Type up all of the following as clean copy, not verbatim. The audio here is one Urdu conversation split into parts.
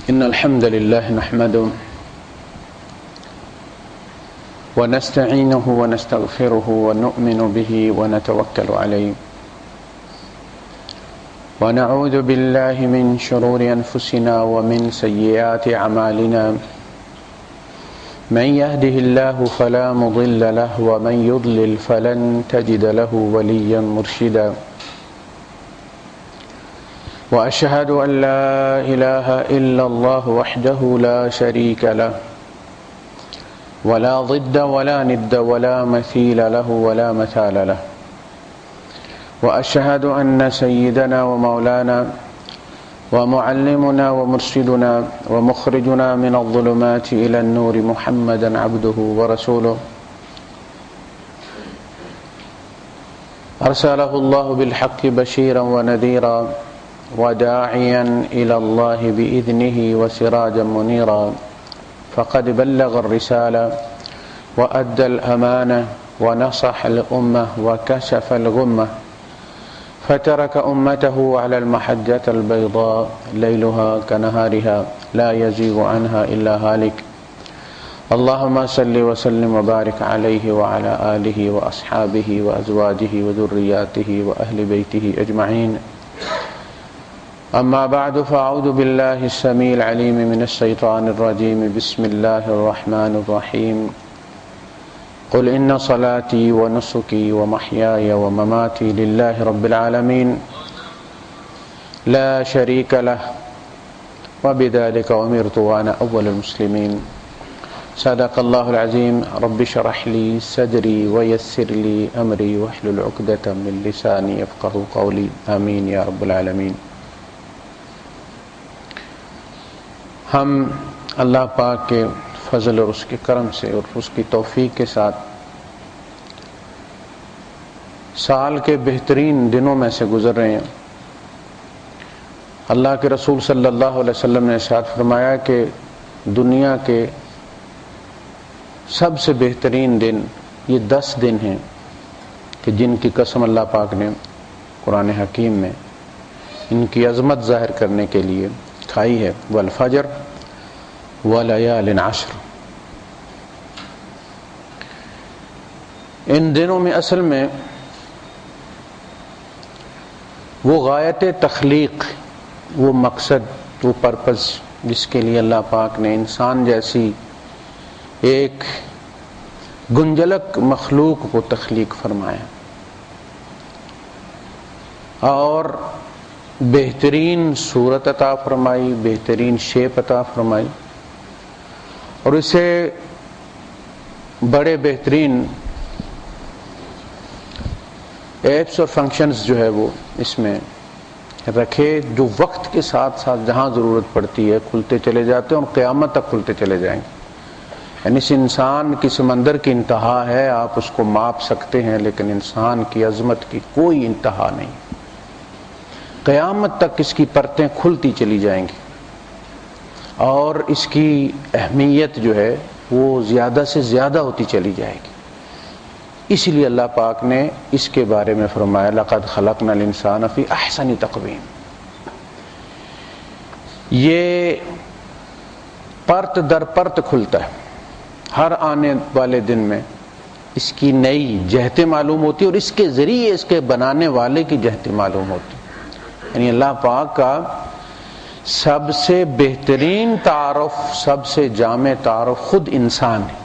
إن الحمد لله نحمده ونستعينه ونستغفره ونؤمن به ونتوكل عليه ونعوذ بالله من شرور أنفسنا ومن سيئات أعمالنا من يهده الله فلا مضل له ومن يضلل فلن تجد له وليا مرشدا وأشهد أن لا إله إلا الله وحده لا شريك له ولا ضد ولا ند ولا مثيل له ولا مثال له وأشهد أن سيدنا ومولانا ومعلمنا ومرشدنا ومخرجنا من الظلمات إلى النور محمدا عبده ورسوله أرسله الله بالحق بشيرا ونذيرا وداعيا إلى الله بإذنه وسراجا منيرا فقد بلغ الرسالة وأدى الأمانة ونصح الأمة وكشف الغمة فترك أمته على المحجة البيضاء ليلها كنهارها لا يزيغ عنها إلا هالك اللهم صل وسلم وبارك عليه وعلى آله وأصحابه وأزواجه وذرياته وأهل بيته أجمعين أما بعد فأعوذ بالله السميع العليم من الشيطان الرجيم بسم الله الرحمن الرحيم قل إن صلاتي ونسكي ومحياي ومماتي لله رب العالمين لا شريك له وبذلك أمرت وأنا أول المسلمين صدق الله العظيم رب اشرح لي صدري ويسر لي أمري واحلل عقدة من لساني يفقهوا قولي آمين يا رب العالمين۔ ہم اللہ پاک کے فضل اور اس کے کرم سے اور اس کی توفیق کے ساتھ سال کے بہترین دنوں میں سے گزر رہے ہیں۔ اللہ کے رسول صلی اللہ علیہ وسلم نے ارشاد فرمایا کہ دنیا کے سب سے بہترین دن یہ 10 دن ہیں کہ جن کی قسم اللہ پاک نے قرآن حکیم میں ان کی عظمت ظاہر کرنے کے لیے کھائی ہے، والفجر ولیال عشر۔ ان دنوں میں اصل میں وہ غایت تخلیق، وہ مقصد، وہ پرپز جس کے لیے اللہ پاک نے انسان جیسی ایک گنجلک مخلوق کو تخلیق فرمایا اور بہترین صورت عطا فرمائی، بہترین شیپ عطا فرمائی، اور اسے بڑے بہترین ایپس اور فنکشنز جو ہے وہ اس میں رکھے جو وقت کے ساتھ ساتھ جہاں ضرورت پڑتی ہے کھلتے چلے جاتے ہیں اور قیامت تک کھلتے چلے جائیں گے۔ یعنی اس انسان کی سمندر کی انتہا ہے، آپ اس کو ماپ سکتے ہیں، لیکن انسان کی عظمت کی کوئی انتہا نہیں، قیامت تک اس کی پرتیں کھلتی چلی جائیں گی اور اس کی اہمیت جو ہے وہ زیادہ سے زیادہ ہوتی چلی جائے گی۔ اس لیے اللہ پاک نے اس کے بارے میں فرمایا لقد خلقنا الانسان فی احسن تقویم۔ یہ پرت در پرت کھلتا ہے، ہر آنے والے دن میں اس کی نئی جہتیں معلوم ہوتی اور اس کے ذریعے اس کے بنانے والے کی جہتیں معلوم ہوتی۔ یعنی اللہ پاک کا سب سے بہترین تعارف، سب سے جامع تعارف خود انسان ہے،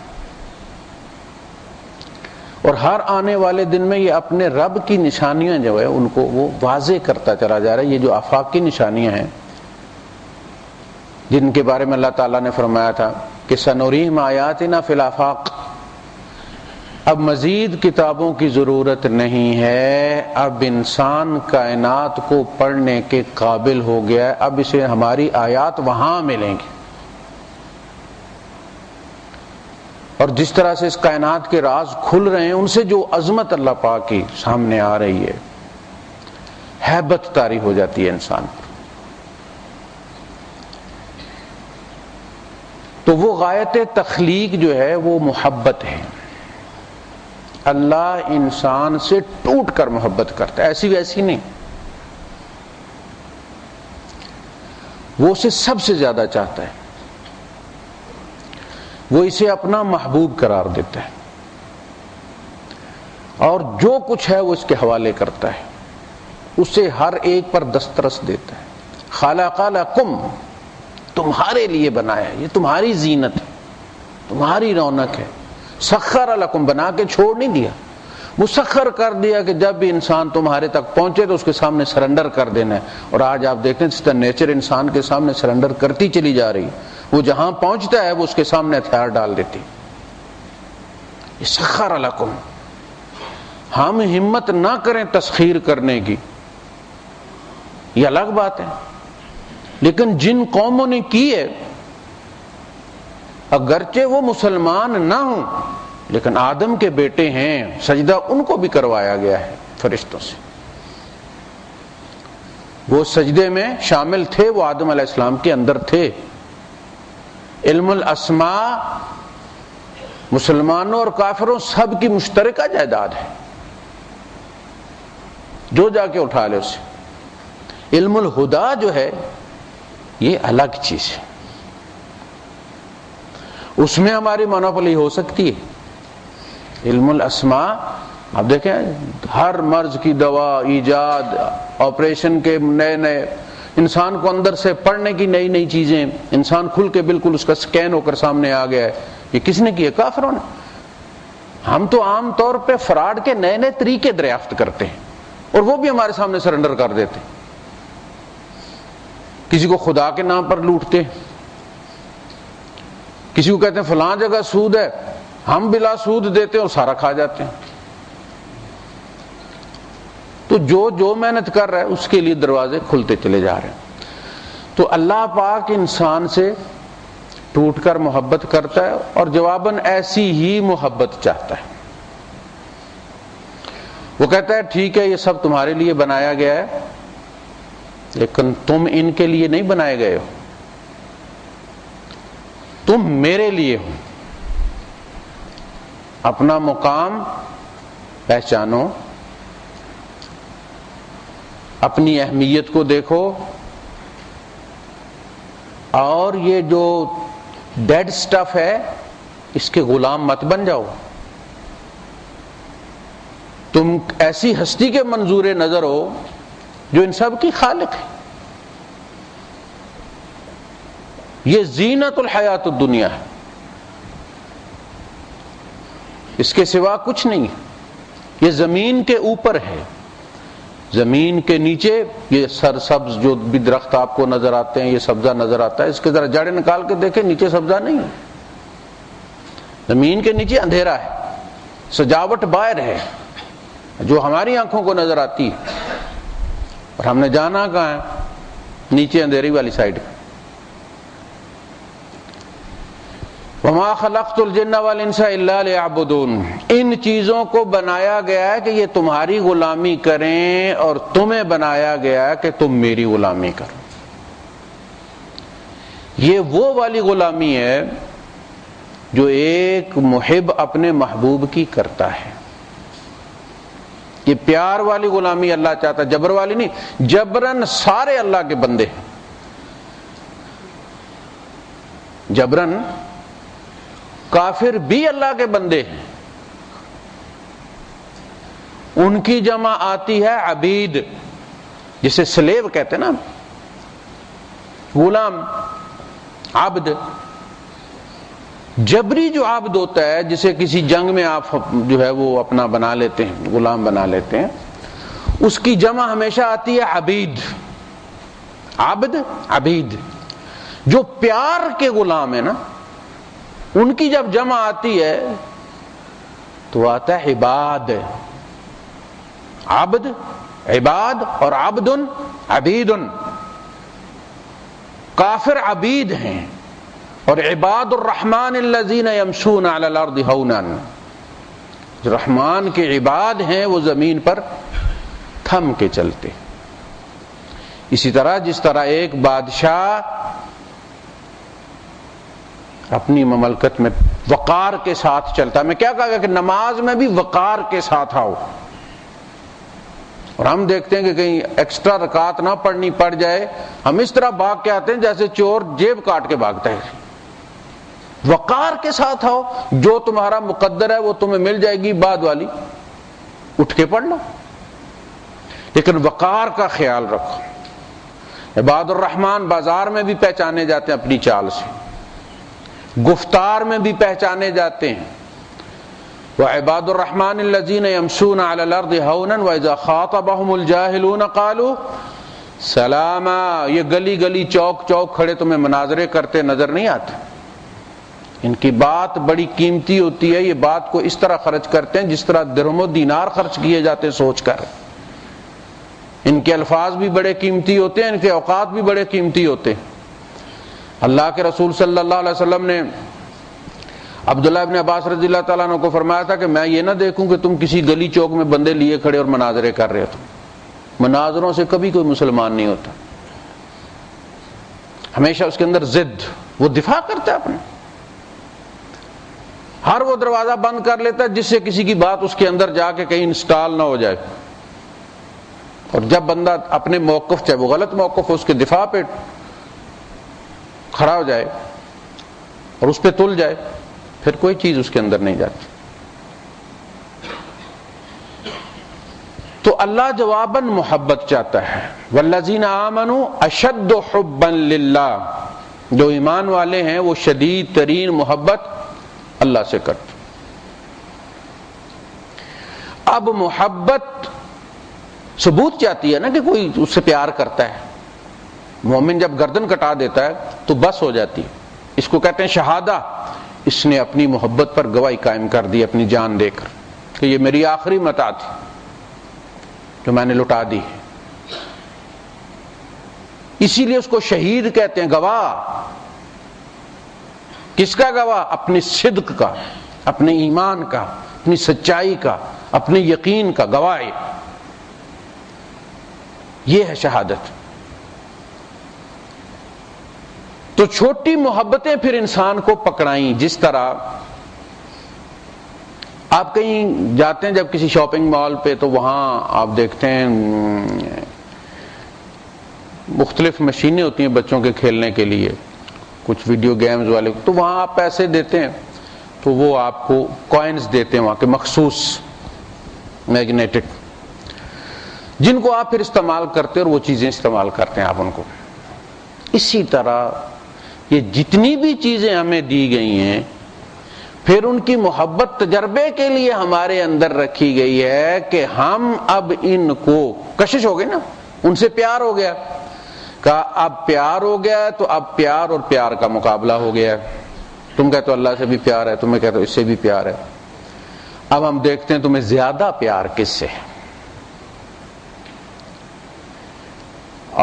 اور ہر آنے والے دن میں یہ اپنے رب کی نشانیاں جو ہے ان کو وہ واضح کرتا چلا جا رہا ہے۔ یہ جو آفاق کی نشانیاں ہیں جن کے بارے میں اللہ تعالیٰ نے فرمایا تھا کہ سنریہم آیاتنا فی الآفاق، اب مزید کتابوں کی ضرورت نہیں ہے، اب انسان کائنات کو پڑھنے کے قابل ہو گیا ہے، اب اسے ہماری آیات وہاں ملیں گی، اور جس طرح سے اس کائنات کے راز کھل رہے ہیں ان سے جو عظمت اللہ پاک کی سامنے آ رہی ہے، ہیبت طاری ہو جاتی ہے انسان پر۔ تو وہ غایت تخلیق جو ہے وہ محبت ہے۔ اللہ انسان سے ٹوٹ کر محبت کرتا ہے، ایسی ویسی نہیں۔ وہ اسے سب سے زیادہ چاہتا ہے، وہ اسے اپنا محبوب قرار دیتا ہے، اور جو کچھ ہے وہ اس کے حوالے کرتا ہے، اسے ہر ایک پر دسترس دیتا ہے۔ خلق لکم، تمہارے لیے بنایا، یہ تمہاری زینت ہے، تمہاری رونق ہے۔ سخر لکم، بنا کے چھوڑ نہیں دیا، مسخر کر دیا کہ جب بھی انسان تمہارے تک پہنچے تو اس کے سامنے سرنڈر کر دینا ہے۔ اور آج آپ دیکھیں جس طرح نیچر انسان کے سامنے سرنڈر کرتی چلی جا رہی، وہ جہاں پہنچتا ہے وہ اس کے سامنے ہتھیار ڈال دیتی۔ یہ سخر لکم، ہم ہمت نہ کریں تسخیر کرنے کی، یہ الگ بات ہے، لیکن جن قوموں نے کی ہے، اگرچہ وہ مسلمان نہ ہوں لیکن آدم کے بیٹے ہیں، سجدہ ان کو بھی کروایا گیا ہے فرشتوں سے، وہ سجدے میں شامل تھے، وہ آدم علیہ السلام کے اندر تھے۔ علم الاسماء مسلمانوں اور کافروں سب کی مشترکہ جائیداد ہے، جو جا کے اٹھا لے اسے۔ علم الہدا جو ہے یہ الگ چیز ہے، اس میں ہماری مونوپولی ہو سکتی ہے۔ علم الاسماء آپ دیکھیں، ہر مرض کی دوا، ایجاد، آپریشن کے نئے نئے، انسان کو اندر سے پڑھنے کی نئی نئی چیزیں، انسان کھل کے بالکل اس کا سکین ہو کر سامنے آ گیا ہے، یہ کس نے کیا؟ کافروں نے۔ ہم تو عام طور پہ فراڈ کے نئے نئے طریقے دریافت کرتے ہیں اور وہ بھی ہمارے سامنے سرنڈر کر دیتے ہیں۔ کسی کو خدا کے نام پر لوٹتے ہیں، کسی کو کہتے ہیں فلاں جگہ سود ہے، ہم بلا سود دیتے ہیں اور سارا کھا جاتے ہیں۔ تو جو محنت کر رہا ہے اس کے لیے دروازے کھلتے چلے جا رہے ہیں۔ تو اللہ پاک انسان سے ٹوٹ کر محبت کرتا ہے اور جواباً ایسی ہی محبت چاہتا ہے۔ وہ کہتا ہے ٹھیک ہے یہ سب تمہارے لیے بنایا گیا ہے، لیکن تم ان کے لیے نہیں بنائے گئے ہو، تم میرے لیے ہو۔ اپنا مقام پہچانو، اپنی اہمیت کو دیکھو، اور یہ جو ڈیڈ سٹف ہے اس کے غلام مت بن جاؤ۔ تم ایسی ہستی کے منظور نظر ہو جو ان سب کی خالق ہے۔ یہ زینت الحیات الدنیا ہے، اس کے سوا کچھ نہیں ہے۔ یہ زمین کے اوپر ہے، زمین کے نیچے یہ سرسبز جو بھی درخت آپ کو نظر آتے ہیں، یہ سبزہ نظر آتا ہے، اس کے ذرا جڑیں نکال کے دیکھیں، نیچے سبزہ نہیں ہے۔ زمین کے نیچے اندھیرا ہے، سجاوٹ باہر ہے جو ہماری آنکھوں کو نظر آتی ہے، اور ہم نے جانا کہاں ہے؟ نیچے اندھیری والی سائڈ۔ وَمَا خَلَقْتُ الْجِنَّ وَالْإِنسَ إِلَّا لِيَعْبُدُونَ، ان چیزوں کو بنایا گیا ہے کہ یہ تمہاری غلامی کریں، اور تمہیں بنایا گیا ہے کہ تم میری غلامی کرو۔ یہ وہ والی غلامی ہے جو ایک محب اپنے محبوب کی کرتا ہے۔ یہ پیار والی غلامی اللہ چاہتا ہے، جبر والی نہیں۔ جبرن سارے اللہ کے بندے ہیں، جبرن کافر بھی اللہ کے بندے ہیں، ان کی جمع آتی ہے عبید، جسے سلیو کہتے ہیں نا، غلام، عبد۔ جبری جو عبد ہوتا ہے، جسے کسی جنگ میں آپ جو ہے وہ اپنا بنا لیتے ہیں، غلام بنا لیتے ہیں، اس کی جمع ہمیشہ آتی ہے عبید، عبد، عبید۔ جو پیار کے غلام ہے نا، ان کی جب جمع آتی ہے تو آتا ہے عباد، عبد، عباد، اور عبد، عبید۔ کافر عبید ہیں، اور عباد الرحمن الذین یمشون علی الارض ہونا، جو رحمان کے عباد ہیں وہ زمین پر تھم کے چلتے۔ اسی طرح جس طرح ایک بادشاہ اپنی مملکت میں وقار کے ساتھ چلتا ہے، میں کیا کہا گیا کہ نماز میں بھی وقار کے ساتھ آؤ، اور ہم دیکھتے ہیں کہ کہیں ایکسٹرا رکعت نہ پڑھنی پڑ جائے، ہم اس طرح بھاگ کے آتے ہیں جیسے چور جیب کاٹ کے بھاگتا ہے۔ وقار کے ساتھ آؤ، جو تمہارا مقدر ہے وہ تمہیں مل جائے گی، بعد والی اٹھ کے پڑھ لو، لیکن وقار کا خیال رکھو۔ عباد الرحمن بازار میں بھی پہچانے جاتے ہیں اپنی چال سے، گفتار میں بھی پہچانے جاتے ہیں۔ وعباد الرحمن الذین یمشون علی الارض ہونا واذا خاطبهم الجاہلون قالوا سلاما۔ یہ گلی گلی چوک چوک کھڑے تمہیں مناظرے کرتے نظر نہیں آتے؟ ان کی بات بڑی قیمتی ہوتی ہے، یہ بات کو اس طرح خرچ کرتے ہیں جس طرح درہم و دینار خرچ کیے جاتے ہیں سوچ کر۔ ان کے الفاظ بھی بڑے قیمتی ہوتے ہیں، ان کے اوقات بھی بڑے قیمتی ہوتے ہیں۔ اللہ کے رسول صلی اللہ علیہ وسلم نے عبداللہ ابن عباس رضی اللہ تعالیٰ عنہ کو فرمایا تھا کہ میں یہ نہ دیکھوں کہ تم کسی گلی چوک میں بندے لیے کھڑے اور مناظرے کر رہے ہو۔ مناظروں سے کبھی کوئی مسلمان نہیں ہوتا، ہمیشہ اس کے اندر ضد، وہ دفاع کرتا ہے اپنے، ہر وہ دروازہ بند کر لیتا ہے جس سے کسی کی بات اس کے اندر جا کے کہیں انسٹال نہ ہو جائے، اور جب بندہ اپنے موقف، چاہے وہ غلط موقف ہو، اس کے دفاع پہ کھڑا ہو جائے اور اس پہ تل جائے، پھر کوئی چیز اس کے اندر نہیں جاتی۔ تو اللہ جواباً محبت چاہتا ہے، والذین آمنوا اشد حبا للہ، جو ایمان والے ہیں وہ شدید ترین محبت اللہ سے کرتے۔ اب محبت ثبوت چاہتی ہے نا کہ کوئی اس سے پیار کرتا ہے۔ مومن جب گردن کٹا دیتا ہے تو بس ہو جاتی ہے، اس کو کہتے ہیں شہادہ۔ اس نے اپنی محبت پر گواہی قائم کر دی اپنی جان دے کر کہ یہ میری آخری متاع تھی جو میں نے لٹا دی، اسی لیے اس کو شہید کہتے ہیں، گواہ۔ کس کا گواہ؟ اپنی صدق کا، اپنے ایمان کا، اپنی سچائی کا، اپنے یقین کا گواہ۔ یہ ہے شہادت۔ تو چھوٹی محبتیں پھر انسان کو پکڑائیں، جس طرح آپ کہیں جاتے ہیں جب کسی شاپنگ مال پہ تو وہاں آپ دیکھتے ہیں مختلف مشینیں ہوتی ہیں بچوں کے کھیلنے کے لیے، کچھ ویڈیو گیمز والے، تو وہاں آپ پیسے دیتے ہیں تو وہ آپ کو کوائنز دیتے ہیں وہاں کے مخصوص میگنیٹک، جن کو آپ پھر استعمال کرتے اور وہ چیزیں استعمال کرتے ہیں آپ ان کو۔ اسی طرح یہ جتنی بھی چیزیں ہمیں دی گئی ہیں پھر ان کی محبت تجربے کے لیے ہمارے اندر رکھی گئی ہے کہ ہم اب ان کو، کشش ہو گئی نا، ان سے پیار ہو گیا، کہا اب پیار ہو گیا تو اب پیار اور پیار کا مقابلہ ہو گیا۔ تم کہتے ہو اللہ سے بھی پیار ہے، تمہیں کہتے ہو اس سے بھی پیار ہے، اب ہم دیکھتے ہیں تمہیں زیادہ پیار کس سے ہے۔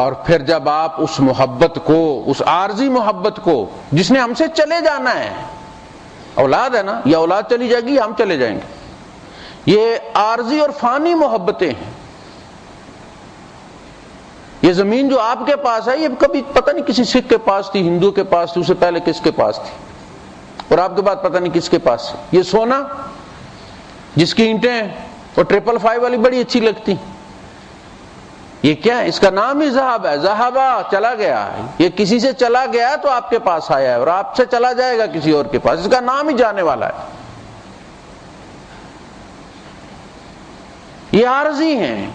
اور پھر جب آپ اس محبت کو، اس عارضی محبت کو جس نے ہم سے چلے جانا ہے، اولاد ہے نا، یہ اولاد چلی جائے گی، ہم چلے جائیں گے، یہ عارضی اور فانی محبتیں ہیں۔ یہ زمین جو آپ کے پاس ہے یہ کبھی پتہ نہیں کسی سکھ کے پاس تھی، ہندو کے پاس تھی، اس سے پہلے کس کے پاس تھی، اور آپ کے بعد پتہ نہیں کس کے پاس ہے۔ یہ سونا جس کی اینٹیں اور 555 والی بڑی اچھی لگتی، یہ کیا ہے؟ اس کا نام ہی ذہب ہے، ذہبا، چلا گیا۔ یہ کسی سے چلا گیا تو آپ کے پاس آیا ہے، اور آپ سے چلا جائے گا کسی اور کے پاس، اس کا نام ہی جانے والا ہے۔ یہ عارضی ہیں،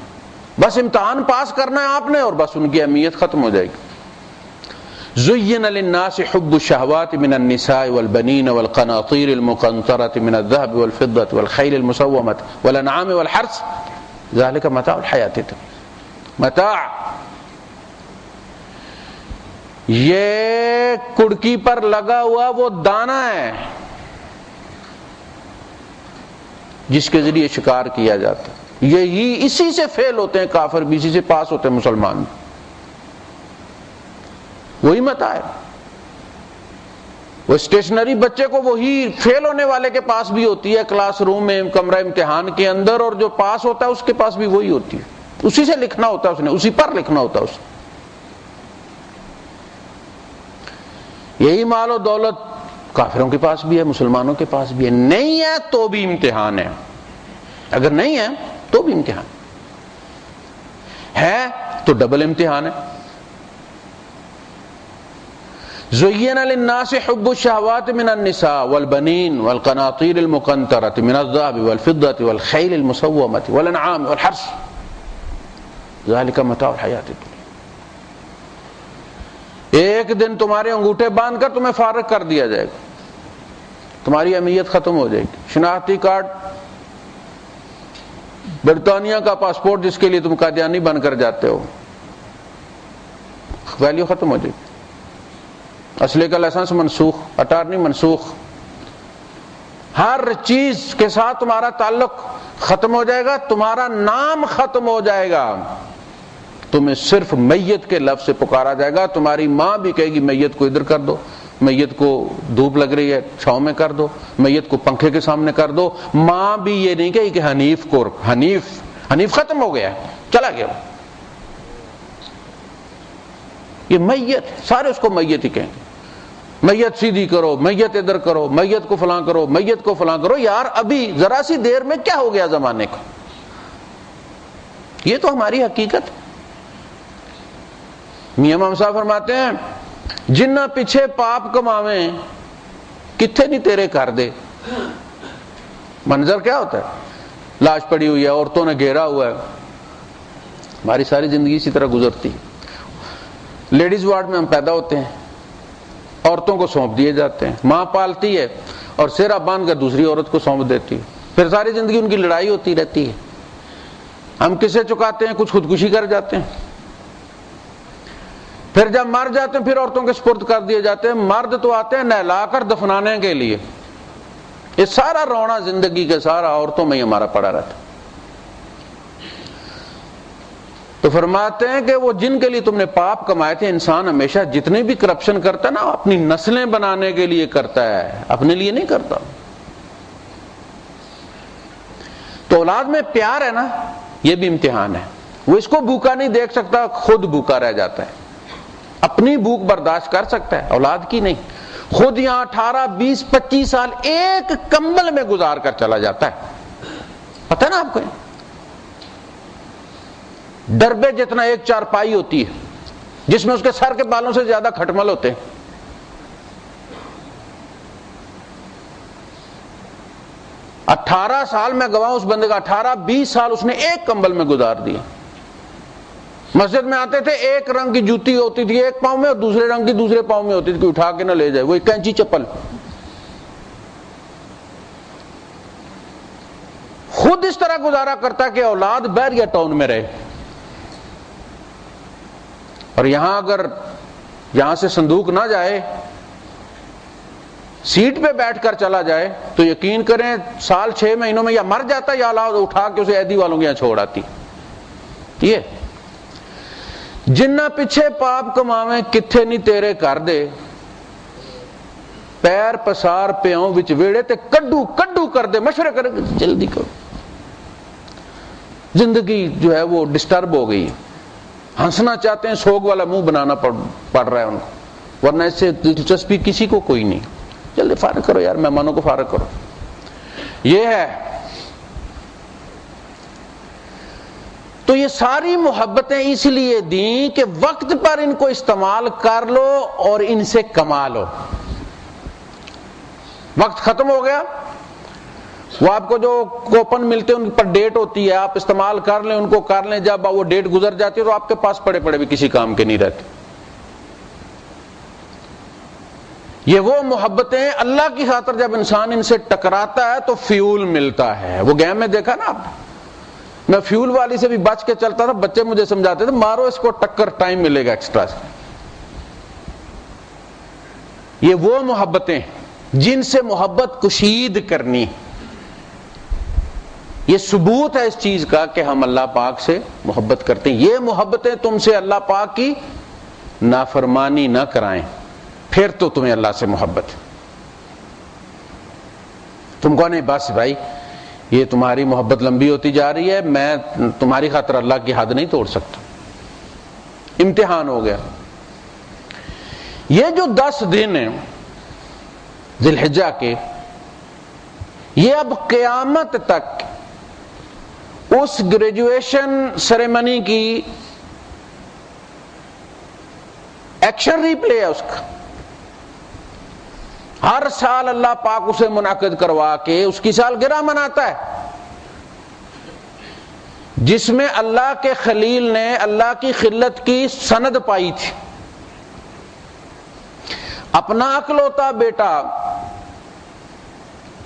بس امتحان پاس کرنا ہے آپ نے اور بس ان کی اہمیت ختم ہو جائے گی۔ زُيِّنَ لِلنَّاسِ حُبُّ الشَّهَوَاتِ مِنَ النِّسَاءِ وَالْبَنِينَ وَالْقَنَاطِيرِ الْمُقَنطَرَةِ مِنَ الذَّهَبِ وَالْفِضَّةِ وَالْخَيْلِ الْمُسَوَّمَةِ وَالْأَنْعَامِ وَالْحَرْثِ ذَلِكَ مَتَاعُ الْحَيَاةِ الدُّنْيَا۔ متاع یہ کڑکی پر لگا ہوا وہ دانہ ہے جس کے ذریعے شکار کیا جاتا ہے، یہی اسی سے فیل ہوتے ہیں کافر بھی، اسی سے پاس ہوتے ہیں مسلمان بھی، وہی متاع ہے۔ وہ اسٹیشنری بچے کو وہی فیل ہونے والے کے پاس بھی ہوتی ہے کلاس روم میں، کمرہ امتحان کے اندر، اور جو پاس ہوتا ہے اس کے پاس بھی وہی ہوتی ہے، اسی سے لکھنا ہوتا ہے، اس نے اسی پر لکھنا ہوتا ہے اس نے۔ یہی مال و دولت کافروں کے پاس بھی ہے، مسلمانوں کے پاس بھی ہے، نہیں ہے تو بھی امتحان ہے، اگر نہیں ہے تو بھی امتحان۔ ہے تو ڈبل امتحان ہے. زُيِّنَ لِلنَّاسِ حُبُّ الشَّهَوَاتِ مِنَ النِّسَاءِ وَالْبَنِينَ وَالْقَنَاطِيرِ الْمُقَنطَرَةِ مِنَ الذَّهَبِ وَالْفِضَّةِ وَالْخَيْلِ الْمُسَوَّمَةِ وَالْأَنْعَامِ وَالْحَرْثِ ذَلِكَ مَتَاعُ الْحَيَاةِ الدُّنْيَا. ایک دن تمہارے انگوٹھے باندھ کر تمہیں فارغ کر دیا جائے گا, تمہاری اہمیت ختم ہو جائے گی. شناختی کارڈ, برطانیہ کا پاسپورٹ جس کے لیے تم قادیانی بن کر جاتے ہو, ویلیو ختم ہو جائے گی. اسلحے کا لائسنس منسوخ, اٹارنی منسوخ, ہر چیز کے ساتھ تمہارا تعلق ختم ہو جائے گا, تمہارا نام ختم ہو جائے گا. تمہیں صرف میت کے لفظ سے پکارا جائے گا. تمہاری ماں بھی کہے گی میت کو ادھر کر دو, میت کو دھوپ لگ رہی ہے چھاؤں میں کر دو, میت کو پنکھے کے سامنے کر دو. ماں بھی یہ نہیں کہے کہ حنیف کو, حنیف ختم ہو گیا, چلا گیا. یہ میت, سارے اس کو میت ہی کہیں گے. میت سیدھی کرو, میت ادھر کرو, میت کو فلاں کرو, میت کو فلاں کرو. یار ابھی ذرا سی دیر میں کیا ہو گیا زمانے کو, یہ تو ہماری حقیقت. میاں امام صاحب فرماتے ہیں جنہ پیچھے پاپ کماویں کتھے نہیں تیرے کر دے. منظر کیا ہوتا ہے, لاش پڑی ہوئی ہے, عورتوں نے گھیرا ہوا ہے. ہماری ساری زندگی اسی طرح گزرتی ہے. لیڈیز وارڈ میں ہم پیدا ہوتے ہیں, عورتوں کو سونپ دیے جاتے ہیں, ماں پالتی ہے اور سیرا باندھ کر دوسری عورت کو سونپ دیتی ہے. پھر ساری زندگی ان کی لڑائی ہوتی رہتی ہے. ہم کسے چکاتے ہیں, کچھ خودکشی کر جاتے ہیں. پھر جب مر جاتے ہیں پھر عورتوں کے سپرد کر دیے جاتے ہیں. مرد تو آتے ہیں نہلا کر دفنانے کے لیے. یہ سارا رونا زندگی کے سارا عورتوں میں ہی ہمارا پڑا رہتا. تو فرماتے ہیں کہ وہ جن کے لیے تم نے پاپ کمائے تھے, انسان ہمیشہ جتنے بھی کرپشن کرتا ہے نا اپنی نسلیں بنانے کے لیے کرتا ہے, اپنے لیے نہیں کرتا. تو اولاد میں پیار ہے نا, یہ بھی امتحان ہے. وہ اس کو بھوکا نہیں دیکھ سکتا, خود بھوکا رہ جاتا ہے. اپنی بھوک برداشت کر سکتا ہے, اولاد کی نہیں. خود یہاں 18, 20, 25 سال ایک کمبل میں گزار کر چلا جاتا ہے. پتہ ہے نا آپ کو, ڈربے جتنا ایک چارپائی ہوتی ہے جس میں اس کے سر کے بالوں سے زیادہ کھٹمل ہوتے ہیں. 18 سال میں گواہ اس بندے کا, 18, 20 سال اس نے ایک کمبل میں گزار دیے. مسجد میں آتے تھے, ایک رنگ کی جوتی ہوتی تھی ایک پاؤں میں اور دوسرے رنگ کی دوسرے پاؤں میں ہوتی تھی, کہ اٹھا کے نہ لے جائے, وہ کینچی چپل. خود اس طرح گزارا کرتا کہ اولاد بیریا ٹاؤن میں رہے. اور یہاں اگر یہاں سے صندوق نہ جائے, سیٹ پہ بیٹھ کر چلا جائے, تو یقین کریں سال 6 مہینوں میں یا مر جاتا یا اولاد اٹھا کے اسے ایدی والوں کے یہاں چھوڑ آتی. یہ جنہ پیچھے پاپ کماویں کتھے نہیں تیرے کر دے, پیر پسار پیوں وچ ویڑے تے کڈو کڈو کر دے. مشورے کرے جلدی کرو, زندگی جو ہے وہ ڈسٹرب ہو گئی. ہنسنا چاہتے ہیں, سوگ والا منہ بنانا پڑ رہا ہے ان کو, ورنہ اس سے دلچسپی کسی کو کوئی نہیں. جلدی فارغ کرو یار, مہمانوں کو فارغ کرو. یہ ہے. تو یہ ساری محبتیں اس لیے دیں کہ وقت پر ان کو استعمال کر لو اور ان سے کما لو. وقت ختم ہو گیا, وہ آپ کو جو کوپن ملتے ہیں ان پر ڈیٹ ہوتی ہے, آپ استعمال کر لیں, ان کو کر لیں. جب وہ ڈیٹ گزر جاتی ہے تو آپ کے پاس پڑے پڑے بھی کسی کام کے نہیں رہتے. یہ وہ محبتیں اللہ کی خاطر جب انسان ان سے ٹکراتا ہے تو فیول ملتا ہے. وہ گیم میں دیکھا نا آپ نے, میں فیول والی سے بھی بچ کے چلتا تھا, بچے مجھے سمجھاتے تھے مارو اس کو ٹکر, ٹائم ملے گا ایکسٹرا سے. یہ وہ محبتیں جن سے محبت کشید کرنی, یہ ثبوت ہے اس چیز کا کہ ہم اللہ پاک سے محبت کرتے ہیں. یہ محبتیں تم سے اللہ پاک کی نافرمانی نہ کرائیں, پھر تو تمہیں اللہ سے محبت. تم کو نہیں بس بھائی یہ تمہاری محبت لمبی ہوتی جا رہی ہے, میں تمہاری خاطر اللہ کی حد نہیں توڑ سکتا. امتحان ہو گیا. یہ جو 10 دن ہیں ذی الحجہ کے, یہ اب قیامت تک اس گریجویشن سیریمنی کی ایکشن ریپلے ہے اس کا. ہر سال اللہ پاک اسے منعقد کروا کے اس کی سالگرہ مناتا ہے، جس میں اللہ کے خلیل نے اللہ کی خلت کی سند پائی تھی. اپنا اکلوتا بیٹا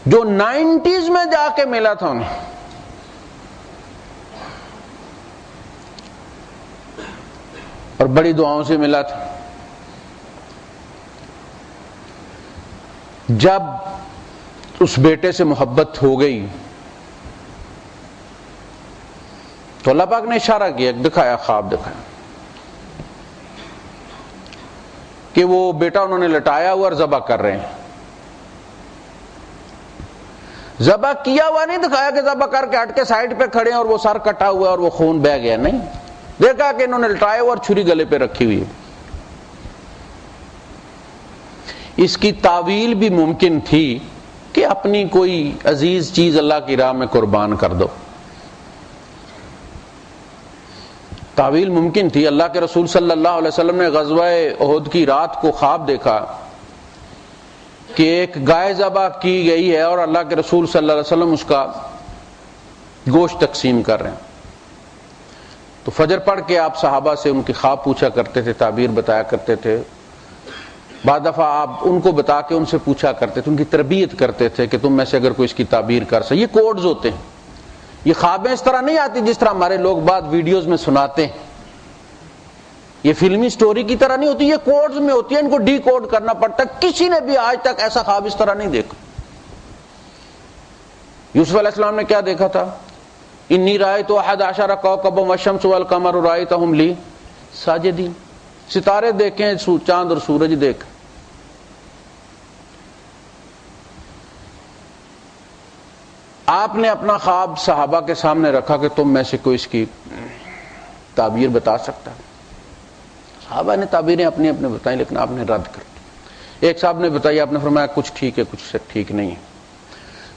جو 90s میں جا کے ملا تھا انہیں، اور بڑی دعاؤں سے ملا تھا. جب اس بیٹے سے محبت ہو گئی تو اللہ پاک نے اشارہ کیا، دکھایا، خواب دکھایا کہ وہ بیٹا انہوں نے لٹایا ہوا اور ذبح کر رہے ہیں. ذبح کیا ہوا نہیں دکھایا کہ ذبح کر کے ہٹ کے سائڈ پہ کھڑے ہیں اور وہ سر کٹا ہوا اور وہ خون بہہ گیا، نہیں، دیکھا کہ انہوں نے لٹایا ہوا اور چھری گلے پہ رکھی ہوئی ہے. اس کی تعویل بھی ممکن تھی کہ اپنی کوئی عزیز چیز اللہ کی راہ میں قربان کر دو. تعویل ممکن تھی. اللہ کے رسول صلی اللہ علیہ وسلم نے غزوہ احد کی رات کو خواب دیکھا کہ ایک گائے ذبح کی گئی ہے اور اللہ کے رسول صلی اللہ علیہ وسلم اس کا گوشت تقسیم کر رہے ہیں. تو فجر پڑھ کے آپ صحابہ سے ان کی خواب پوچھا کرتے تھے، تعبیر بتایا کرتے تھے. بعض دفعہ آپ ان کو بتا کے ان سے پوچھا کرتے تھے، ان کی تربیت کرتے تھے کہ تم میں سے اگر کوئی اس کی تعبیر کر سکے. یہ کوڈز ہوتے ہیں، یہ خوابیں اس طرح نہیں آتی جس طرح ہمارے لوگ بعد ویڈیوز میں سناتے ہیں. یہ فلمی سٹوری کی طرح نہیں ہوتی، یہ کوڈز میں ہوتی ہے، ان کو ڈی کوڈ کرنا پڑتا ہے. کسی نے بھی آج تک ایسا خواب اس طرح نہیں دیکھا. یوسف علیہ السلام نے کیا دیکھا تھا؟ انی رأیت احد عشر کوکبا والشمس والقمر رأیتہم لی ساجدین. ستارے دیکھیں، چاند اور سورج دیکھ. آپ نے اپنا خواب صحابہ کے سامنے رکھا کہ تم میں سے کوئی اس کی تعبیر بتا سکتا. صحابہ نے تعبیریں اپنی اپنے بتائیں، لیکن آپ نے رد کر دی. ایک صاحب نے بتائی، آپ نے فرمایا کچھ ٹھیک ہے، کچھ سے ٹھیک نہیں ہے.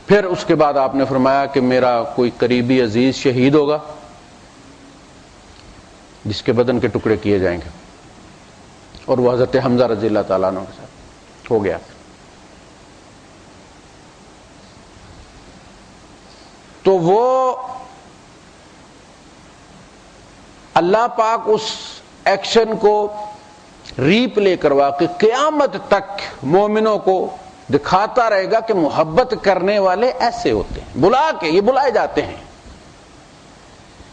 پھر اس کے بعد آپ نے فرمایا کہ میرا کوئی قریبی عزیز شہید ہوگا جس کے بدن کے ٹکڑے کیے جائیں گے، اور وہ حضرت حمزہ رضی اللہ تعالیٰ عنہ کے ساتھ ہو گیا. تو وہ اللہ پاک اس ایکشن کو ری پلے کروا کے قیامت تک مومنوں کو دکھاتا رہے گا کہ محبت کرنے والے ایسے ہوتے ہیں. بلا کے، یہ بلائے جاتے ہیں.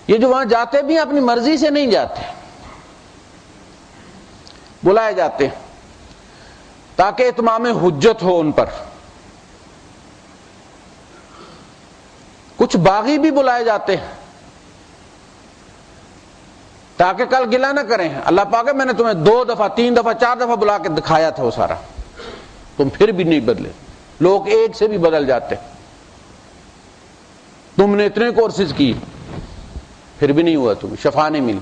یہ جو وہاں جاتے بھی اپنی مرضی سے نہیں جاتے، بلائے جاتے ہیں تاکہ اتمام حجت ہو ان پر. کچھ باغی بھی بلائے جاتے ہیں تاکہ کل گلہ نہ کریں. اللہ پاک ہے، میں نے تمہیں 2 دفعہ 3 دفعہ 4 دفعہ بلا کے دکھایا تھا وہ سارا، تم پھر بھی نہیں بدلے. لوگ ایک سے بھی بدل جاتے. تم نے اتنے کورسز کی پھر بھی نہیں ہوا، تمہیں شفا نہیں ملی.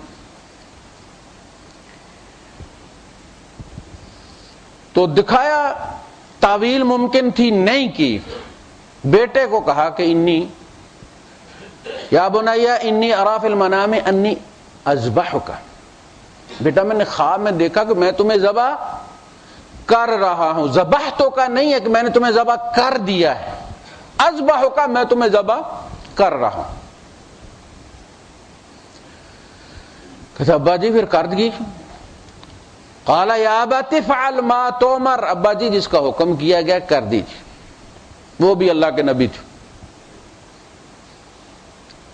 تو دکھایا، تعویل ممکن تھی، نہیں کی. بیٹے کو کہا کہ انی یا بنیا انی ارا فی المنام انی اذبحک. بیٹا میں نے خواب میں دیکھا کہ میں تمہیں ذبح کر رہا ہوں. ذبح تو کا نہیں ہے کہ میں نے تمہیں ذبح کر دیا ہے، اذبحک میں تمہیں ذبح کر رہا ہوں. کہتا ابا جی پھر کر دی. قال یا ابت افعل ما تؤمر. ابا جی جس کا حکم کیا گیا کر دیجیے. وہ بھی اللہ کے نبی تھے.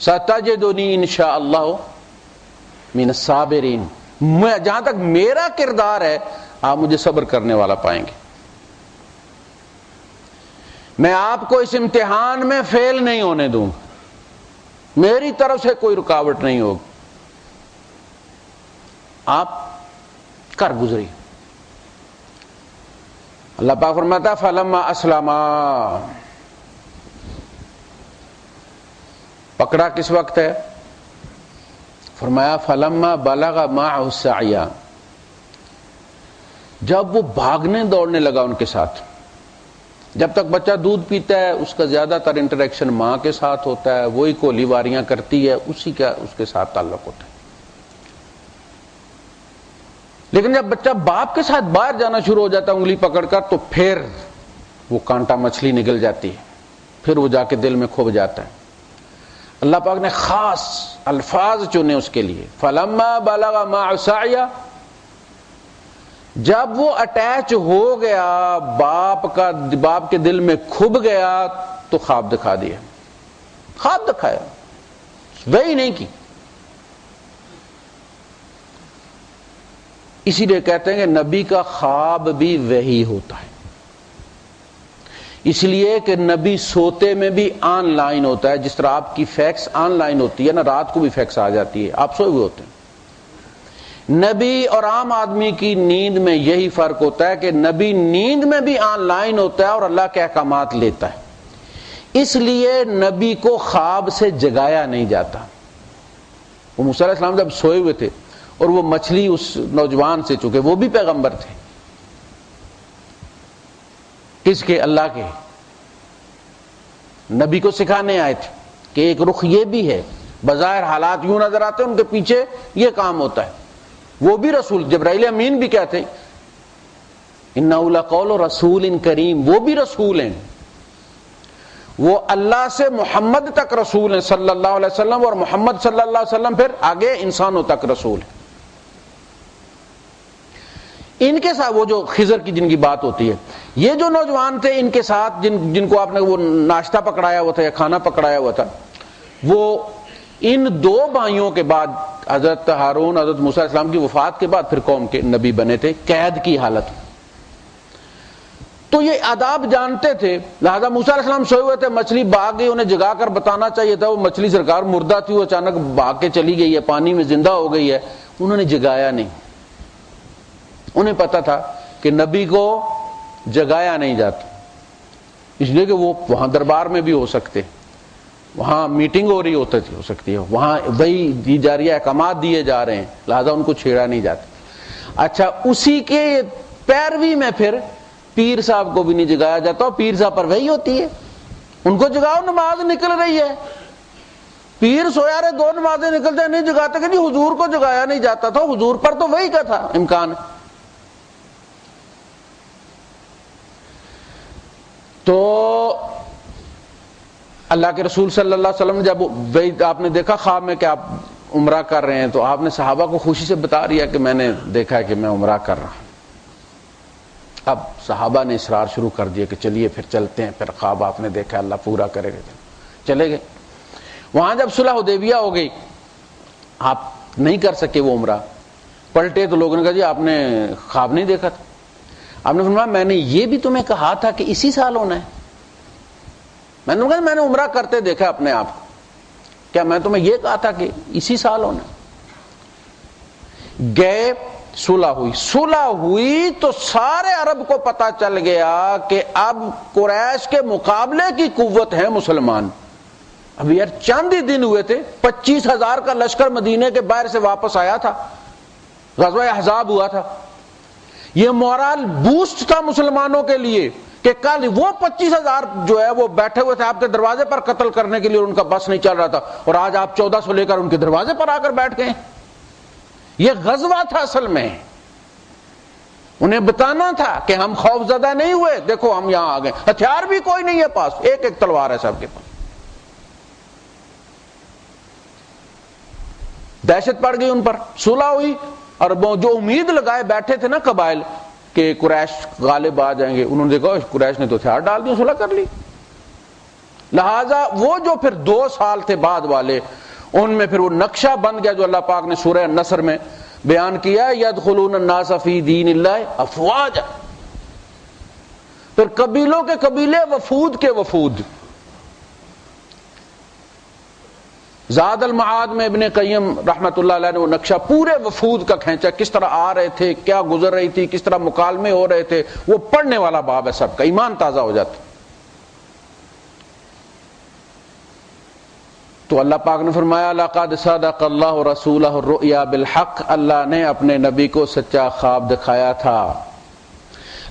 ستجدنی انشاءاللہ من الصابرین. میں جہاں تک میرا کردار ہے آپ مجھے صبر کرنے والا پائیں گے. میں آپ کو اس امتحان میں فیل نہیں ہونے دوں گا، میری طرف سے کوئی رکاوٹ نہیں ہوگی، آپ کر گزری. اللہ پاک فرماتا فلما اسلما. پکڑا کس وقت ہے؟ فرمایا فلما بلغ معه السعی. جب وہ بھاگنے دوڑنے لگا ان کے ساتھ. جب تک بچہ دودھ پیتا ہے اس کا زیادہ تر انٹریکشن ماں کے ساتھ ہوتا ہے، وہی کولی واریاں کرتی ہے، اسی کا اس کے ساتھ تعلق ہوتا ہے. لیکن جب بچہ باپ کے ساتھ باہر جانا شروع ہو جاتا ہے انگلی پکڑ کر، تو پھر وہ کانٹا مچھلی نکل جاتی ہے، پھر وہ جا کے دل میں کھب جاتا ہے۔ اللہ پاک نے خاص الفاظ چنے اس کے لیے، فلما بلغ معه السعي، جب وہ اٹیچ ہو گیا باپ کے دل میں کھب گیا تو خواب دکھا دیا، خواب دکھایا، وہی نہیں کی۔ اسی لیے کہتے ہیں کہ نبی کا خواب بھی وحی ہوتا ہے، اس لیے کہ نبی سوتے میں بھی آن لائن ہوتا ہے، جس طرح آپ کی فیکس آن لائن ہوتی ہے نا، رات کو بھی فیکس آ جاتی ہے، آپ سوئے ہوئے ہوتے ہیں۔ نبی اور عام آدمی کی نیند میں یہی فرق ہوتا ہے کہ نبی نیند میں بھی آن لائن ہوتا ہے اور اللہ کے احکامات لیتا ہے، اس لیے نبی کو خواب سے جگایا نہیں جاتا۔ وہ موسیٰ علیہ السلام جب سوئے ہوئے تھے اور وہ مچھلی اس نوجوان سے، چکے وہ بھی پیغمبر تھے، کس کے؟ اللہ کے، نبی کو سکھانے آئے تھے کہ ایک رخ یہ بھی ہے، بظاہر حالات یوں نظر آتے ہیں، ان کے پیچھے یہ کام ہوتا ہے۔ وہ بھی رسول، جبرائیل امین بھی کہتے ہیں انہ لقول رسول کریم، وہ بھی رسول ہیں، وہ اللہ سے محمد تک رسول ہیں صلی اللہ علیہ وسلم، اور محمد صلی اللہ علیہ وسلم پھر آگے انسانوں تک رسول ہیں۔ ان کے ساتھ وہ جو خضر کی جن کی بات ہوتی ہے، یہ جو نوجوان تھے ان کے ساتھ جن کو آپ نے وہ ناشتہ پکڑایا ہوا تھا یا کھانا پکڑایا ہوا تھا، وہ ان دو بھائیوں کے بعد، حضرت ہارون، حضرت موسیٰ علیہ السلام کی وفات کے بعد پھر قوم کے نبی بنے تھے، قید کی حالت۔ تو یہ آداب جانتے تھے، لہذا موسیٰ علیہ السلام سوئے ہوئے تھے، مچھلی بھاگ گئی، انہیں جگا کر بتانا چاہیے تھا، وہ مچھلی سرکار مردہ تھی، وہ اچانک بھاگ کے چلی گئی ہے، پانی میں زندہ ہو گئی ہے، انہوں نے جگایا نہیں۔ انہیں پتا تھا کہ نبی کو جگایا نہیں جاتا، اس لیے کہ وہ وہاں دربار میں بھی ہو سکتے، وہاں میٹنگ ہو رہی ہو سکتی ہے، وہاں وہی دی جا رہی ہے، احکامات دیے جا رہے ہیں، لہذا ان کو چھیڑا نہیں جاتا۔ اچھا، اسی کے پیروی میں پھر پیر صاحب کو بھی نہیں جگایا جاتا، اور پیر صاحب پر وہی ہوتی ہے، ان کو جگاؤ، نماز نکل رہی ہے، پیر سویا رہے، دو نمازیں نکل جائے، نہیں جگاتے کہ نہیں حضور کو جگایا نہیں جاتا تھا، حضور پر تو وہی کا تھا امکان۔ تو اللہ کے رسول صلی اللہ علیہ وسلم جب آپ نے دیکھا خواب میں کہ آپ عمرہ کر رہے ہیں، تو آپ نے صحابہ کو خوشی سے بتا رہا کہ میں نے دیکھا ہے کہ میں عمرہ کر رہا ہوں۔ اب صحابہ نے اصرار شروع کر دیا کہ چلیے پھر چلتے ہیں، پھر خواب آپ نے دیکھا اللہ پورا کرے گا، چلے گئے۔ وہاں جب صلح حدیبیہ ہو گئی، آپ نہیں کر سکے وہ عمرہ، پلٹے تو لوگوں نے کہا جی آپ نے خواب نہیں دیکھا تھا؟ آپ نے فرمایا میں نے یہ بھی تمہیں کہا تھا کہ اسی سال ہونا ہے، میں نے کہا میں نے عمرہ کرتے دیکھا اپنے آپ کو، کیا میں تمہیں یہ کہا تھا کہ اسی سال ہونا ہے؟ گئے، صلح ہوئی تو سارے عرب کو پتا چل گیا کہ اب قریش کے مقابلے کی قوت ہے مسلمان۔ اب یار چند ہی دن ہوئے تھے، 25,000 کا لشکر مدینے کے باہر سے واپس آیا تھا، غزوہ احزاب ہوا تھا، یہ مورال بوسٹ تھا مسلمانوں کے لیے کہ کل وہ 25,000 جو ہے وہ بیٹھے ہوئے تھے آپ کے دروازے پر قتل کرنے کے لیے، اور ان کا بس نہیں چل رہا تھا، اور آج آپ 1400 لے کر ان کے دروازے پر آ کر بیٹھ گئے۔ یہ غزوہ تھا اصل میں، انہیں بتانا تھا کہ ہم خوف زدہ نہیں ہوئے، دیکھو ہم یہاں آ گئے، ہتھیار بھی کوئی نہیں ہے پاس، ایک ایک تلوار ہے سب کے پاس۔ دہشت پڑ گئی ان پر، صلح ہوئی، اور جو امید لگائے بیٹھے تھے نا قبائل کہ قریش غالب آ جائیں گے، انہوں نے دیکھا قریش نے تو ہتھیار ڈال دیا، صلح کر لی۔ لہذا وہ جو پھر 2 سال تھے بعد والے، ان میں پھر وہ نقشہ بن گیا جو اللہ پاک نے سورہ النصر میں بیان کیا، یدخلون الناس فی دین اللہ افواجا، پھر قبیلوں کے قبیلے، وفود کے وفود۔ زاد المعاد میں ابن قیم رحمت اللہ علیہ نے وہ نقشہ پورے وفود کا کھینچا، کس طرح آ رہے تھے، کیا گزر رہی تھی، کس طرح مکالمے ہو رہے تھے، وہ پڑھنے والا باب ہے، سب کا ایمان تازہ ہو جاتا۔ تو اللہ پاک نے فرمایا لقد صدق اللہ رسولہ الرؤیا بالحق، اللہ نے اپنے نبی کو سچا خواب دکھایا تھا۔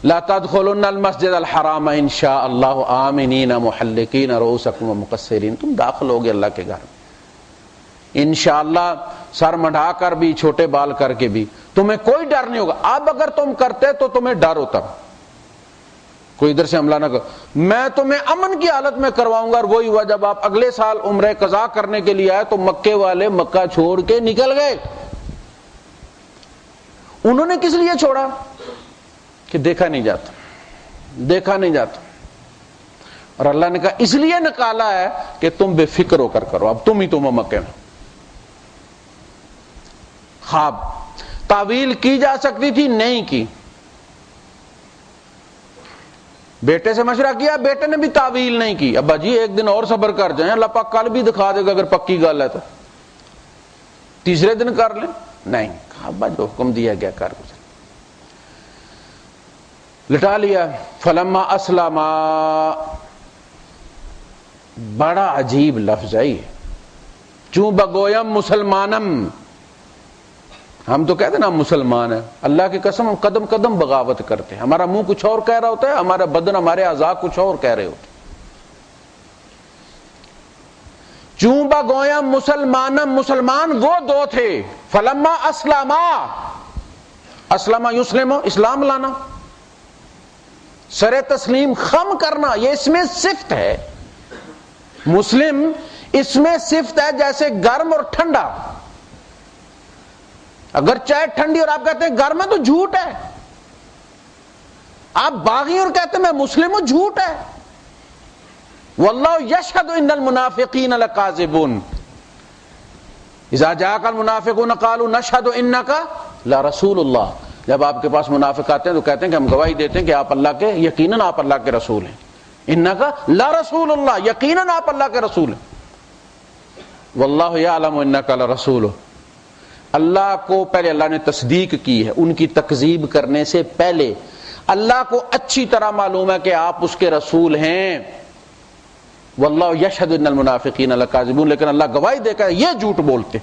لا تدخلن المسجد الحرام ان شاء اللہ آمنین محلقین رؤوسکم ومقصرین، تم داخل ہوگے اللہ کے گھر میں انشاءاللہ سر منڈا کر بھی، چھوٹے بال کر کے بھی، تمہیں کوئی ڈر نہیں ہوگا۔ اب اگر تم کرتے تو تمہیں ڈر ہوتا، کوئی ادھر سے حملہ نہ کر، میں تمہیں امن کی حالت میں کرواؤں گا۔ اور وہی ہوا جب آپ اگلے سال عمرہ قضا کرنے کے لیے آئے تو مکے والے مکہ چھوڑ کے نکل گئے۔ انہوں نے کس لیے چھوڑا؟ کہ دیکھا نہیں جاتا، دیکھا نہیں جاتا، اور اللہ نے کہا اس لیے نکالا ہے کہ تم بے فکر ہو کر کرو، اب تم ہی تم مکے میں۔ خواب تعویل کی جا سکتی تھی، نہیں کی۔ بیٹے سے مشورہ کیا، بیٹے نے بھی تعویل نہیں کی، ابا جی ایک دن اور صبر کر جائیں، اللہ پاک کل بھی دکھا دے گا اگر پکی گل ہے تو، تیسرے دن کر لیں، نہیں، ابا جو حکم دیا گیا کر گزر، لٹا لیا۔ فلما اسلما، بڑا عجیب لفظ ہے یہ، چوں بگویم مسلمانم، ہم تو کہتے ہیں نا ہم مسلمان ہیں، اللہ کی قسم ہم قدم قدم بغاوت کرتے ہیں، ہمارا منہ کچھ اور کہہ رہا ہوتا ہے، ہمارا بدن، ہمارے اعضاء کچھ اور کہہ رہے ہوتے ہیں۔ چوں بگویم مسلمانم، مسلمان وہ دو تھے، فلما اسلما، اسلم یسلم، اسلام لانا، سر تسلیم خم کرنا، یہ اس میں صفت ہے، مسلم اس میں صفت ہے، جیسے گرم اور ٹھنڈا، اگر چائے ٹھنڈی اور آپ کہتے ہیں گرم ہے تو جھوٹ ہے، آپ باغی اور کہتے ہیں میں مسلم ہوں، جھوٹ ہے۔ واللہ یشہد ان المنافقین لکاذبون، اذا جاءک المنافقون قالوا نشہد انک لرسول اللہ، جب آپ کے پاس منافق آتے ہیں تو کہتے ہیں کہ ہم گواہی دیتے ہیں کہ آپ اللہ کے، یقیناً آپ اللہ کے رسول ہیں، انک لرسول اللہ، یقیناً آپ اللہ کے رسول ہیں، واللہ یعلم انک لرسولہ، اللہ کو پہلے اللہ نے تصدیق کی ہے، ان کی تکذیب کرنے سے پہلے اللہ کو اچھی طرح معلوم ہے کہ آپ اس کے رسول ہیں، واللہ یشہد ان المنافقین لکاذبون، لیکن اللہ گواہی دے کر یہ جھوٹ بولتے،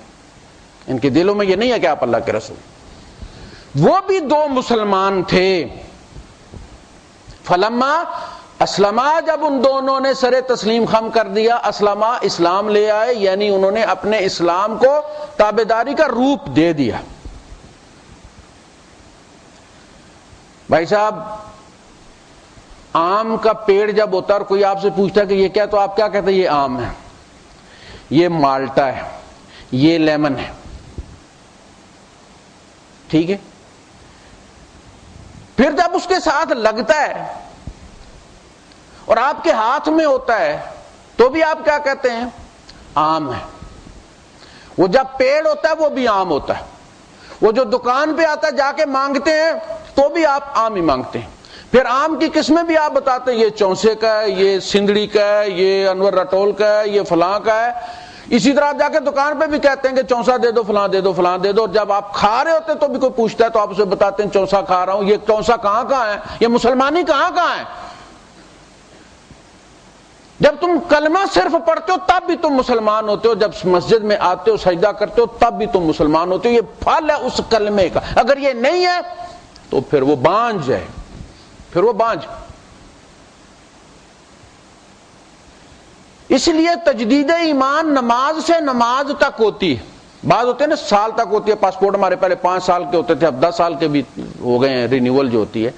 ان کے دلوں میں یہ نہیں ہے کہ آپ اللہ کے رسول۔ وہ بھی دو مسلمان تھے، فلما اسلما، جب ان دونوں نے سر تسلیم خم کر دیا، اسلما اسلام لے آئے، یعنی انہوں نے اپنے اسلام کو تابعداری کا روپ دے دیا۔ بھائی صاحب، آم کا پیڑ جب ہوتا ہے اور کوئی آپ سے پوچھتا ہے کہ یہ کیا، تو آپ کیا کہتے ہیں؟ یہ آم ہے، یہ مالٹا ہے، یہ لیمن ہے، ٹھیک ہے۔ پھر جب اس کے ساتھ لگتا ہے اور آپ کے ہاتھ میں ہوتا ہے تو بھی آپ کیا کہتے ہیں؟ آم ہے۔ وہ جب پیڑ ہوتا ہے وہ بھی آم ہوتا ہے، وہ جو دکان پہ آتا ہے جا کے مانگتے ہیں تو بھی آپ آم ہی مانگتے ہیں۔ پھر آم کی قسمیں بھی آپ بتاتے ہیں، یہ چونسے کا ہے، یہ سندڑی کا ہے، یہ انور رٹول کا ہے، یہ فلاں کا ہے۔ اسی طرح آپ جا کے دکان پہ بھی کہتے ہیں کہ چونسا دے دو، فلاں دے دو، فلاں دے دو، اور جب آپ کھا رہے ہوتے تو بھی کوئی پوچھتا ہے تو آپ اسے بتاتے ہیں چونسا کھا رہا ہوں۔ یہ چونسا کہاں کہاں ہے؟ یہ مسلمانی کہاں کہاں ہے؟ جب تم کلمہ صرف پڑھتے ہو تب بھی تم مسلمان ہوتے ہو، جب مسجد میں آتے ہو سجدہ کرتے ہو تب بھی تم مسلمان ہوتے ہو، یہ پھل ہے اس کلمے کا۔ اگر یہ نہیں ہے تو پھر وہ بانجھ ہے، پھر وہ بانجھ۔ اس لیے تجدید ایمان نماز سے نماز تک ہوتی ہے، بعض ہوتے ہیں نا سال تک ہوتی ہے، پاسپورٹ ہمارے پہلے 5 سال کے ہوتے تھے، اب 10 سال کے بھی ہو گئے ہیں، رینیول جو ہوتی ہے۔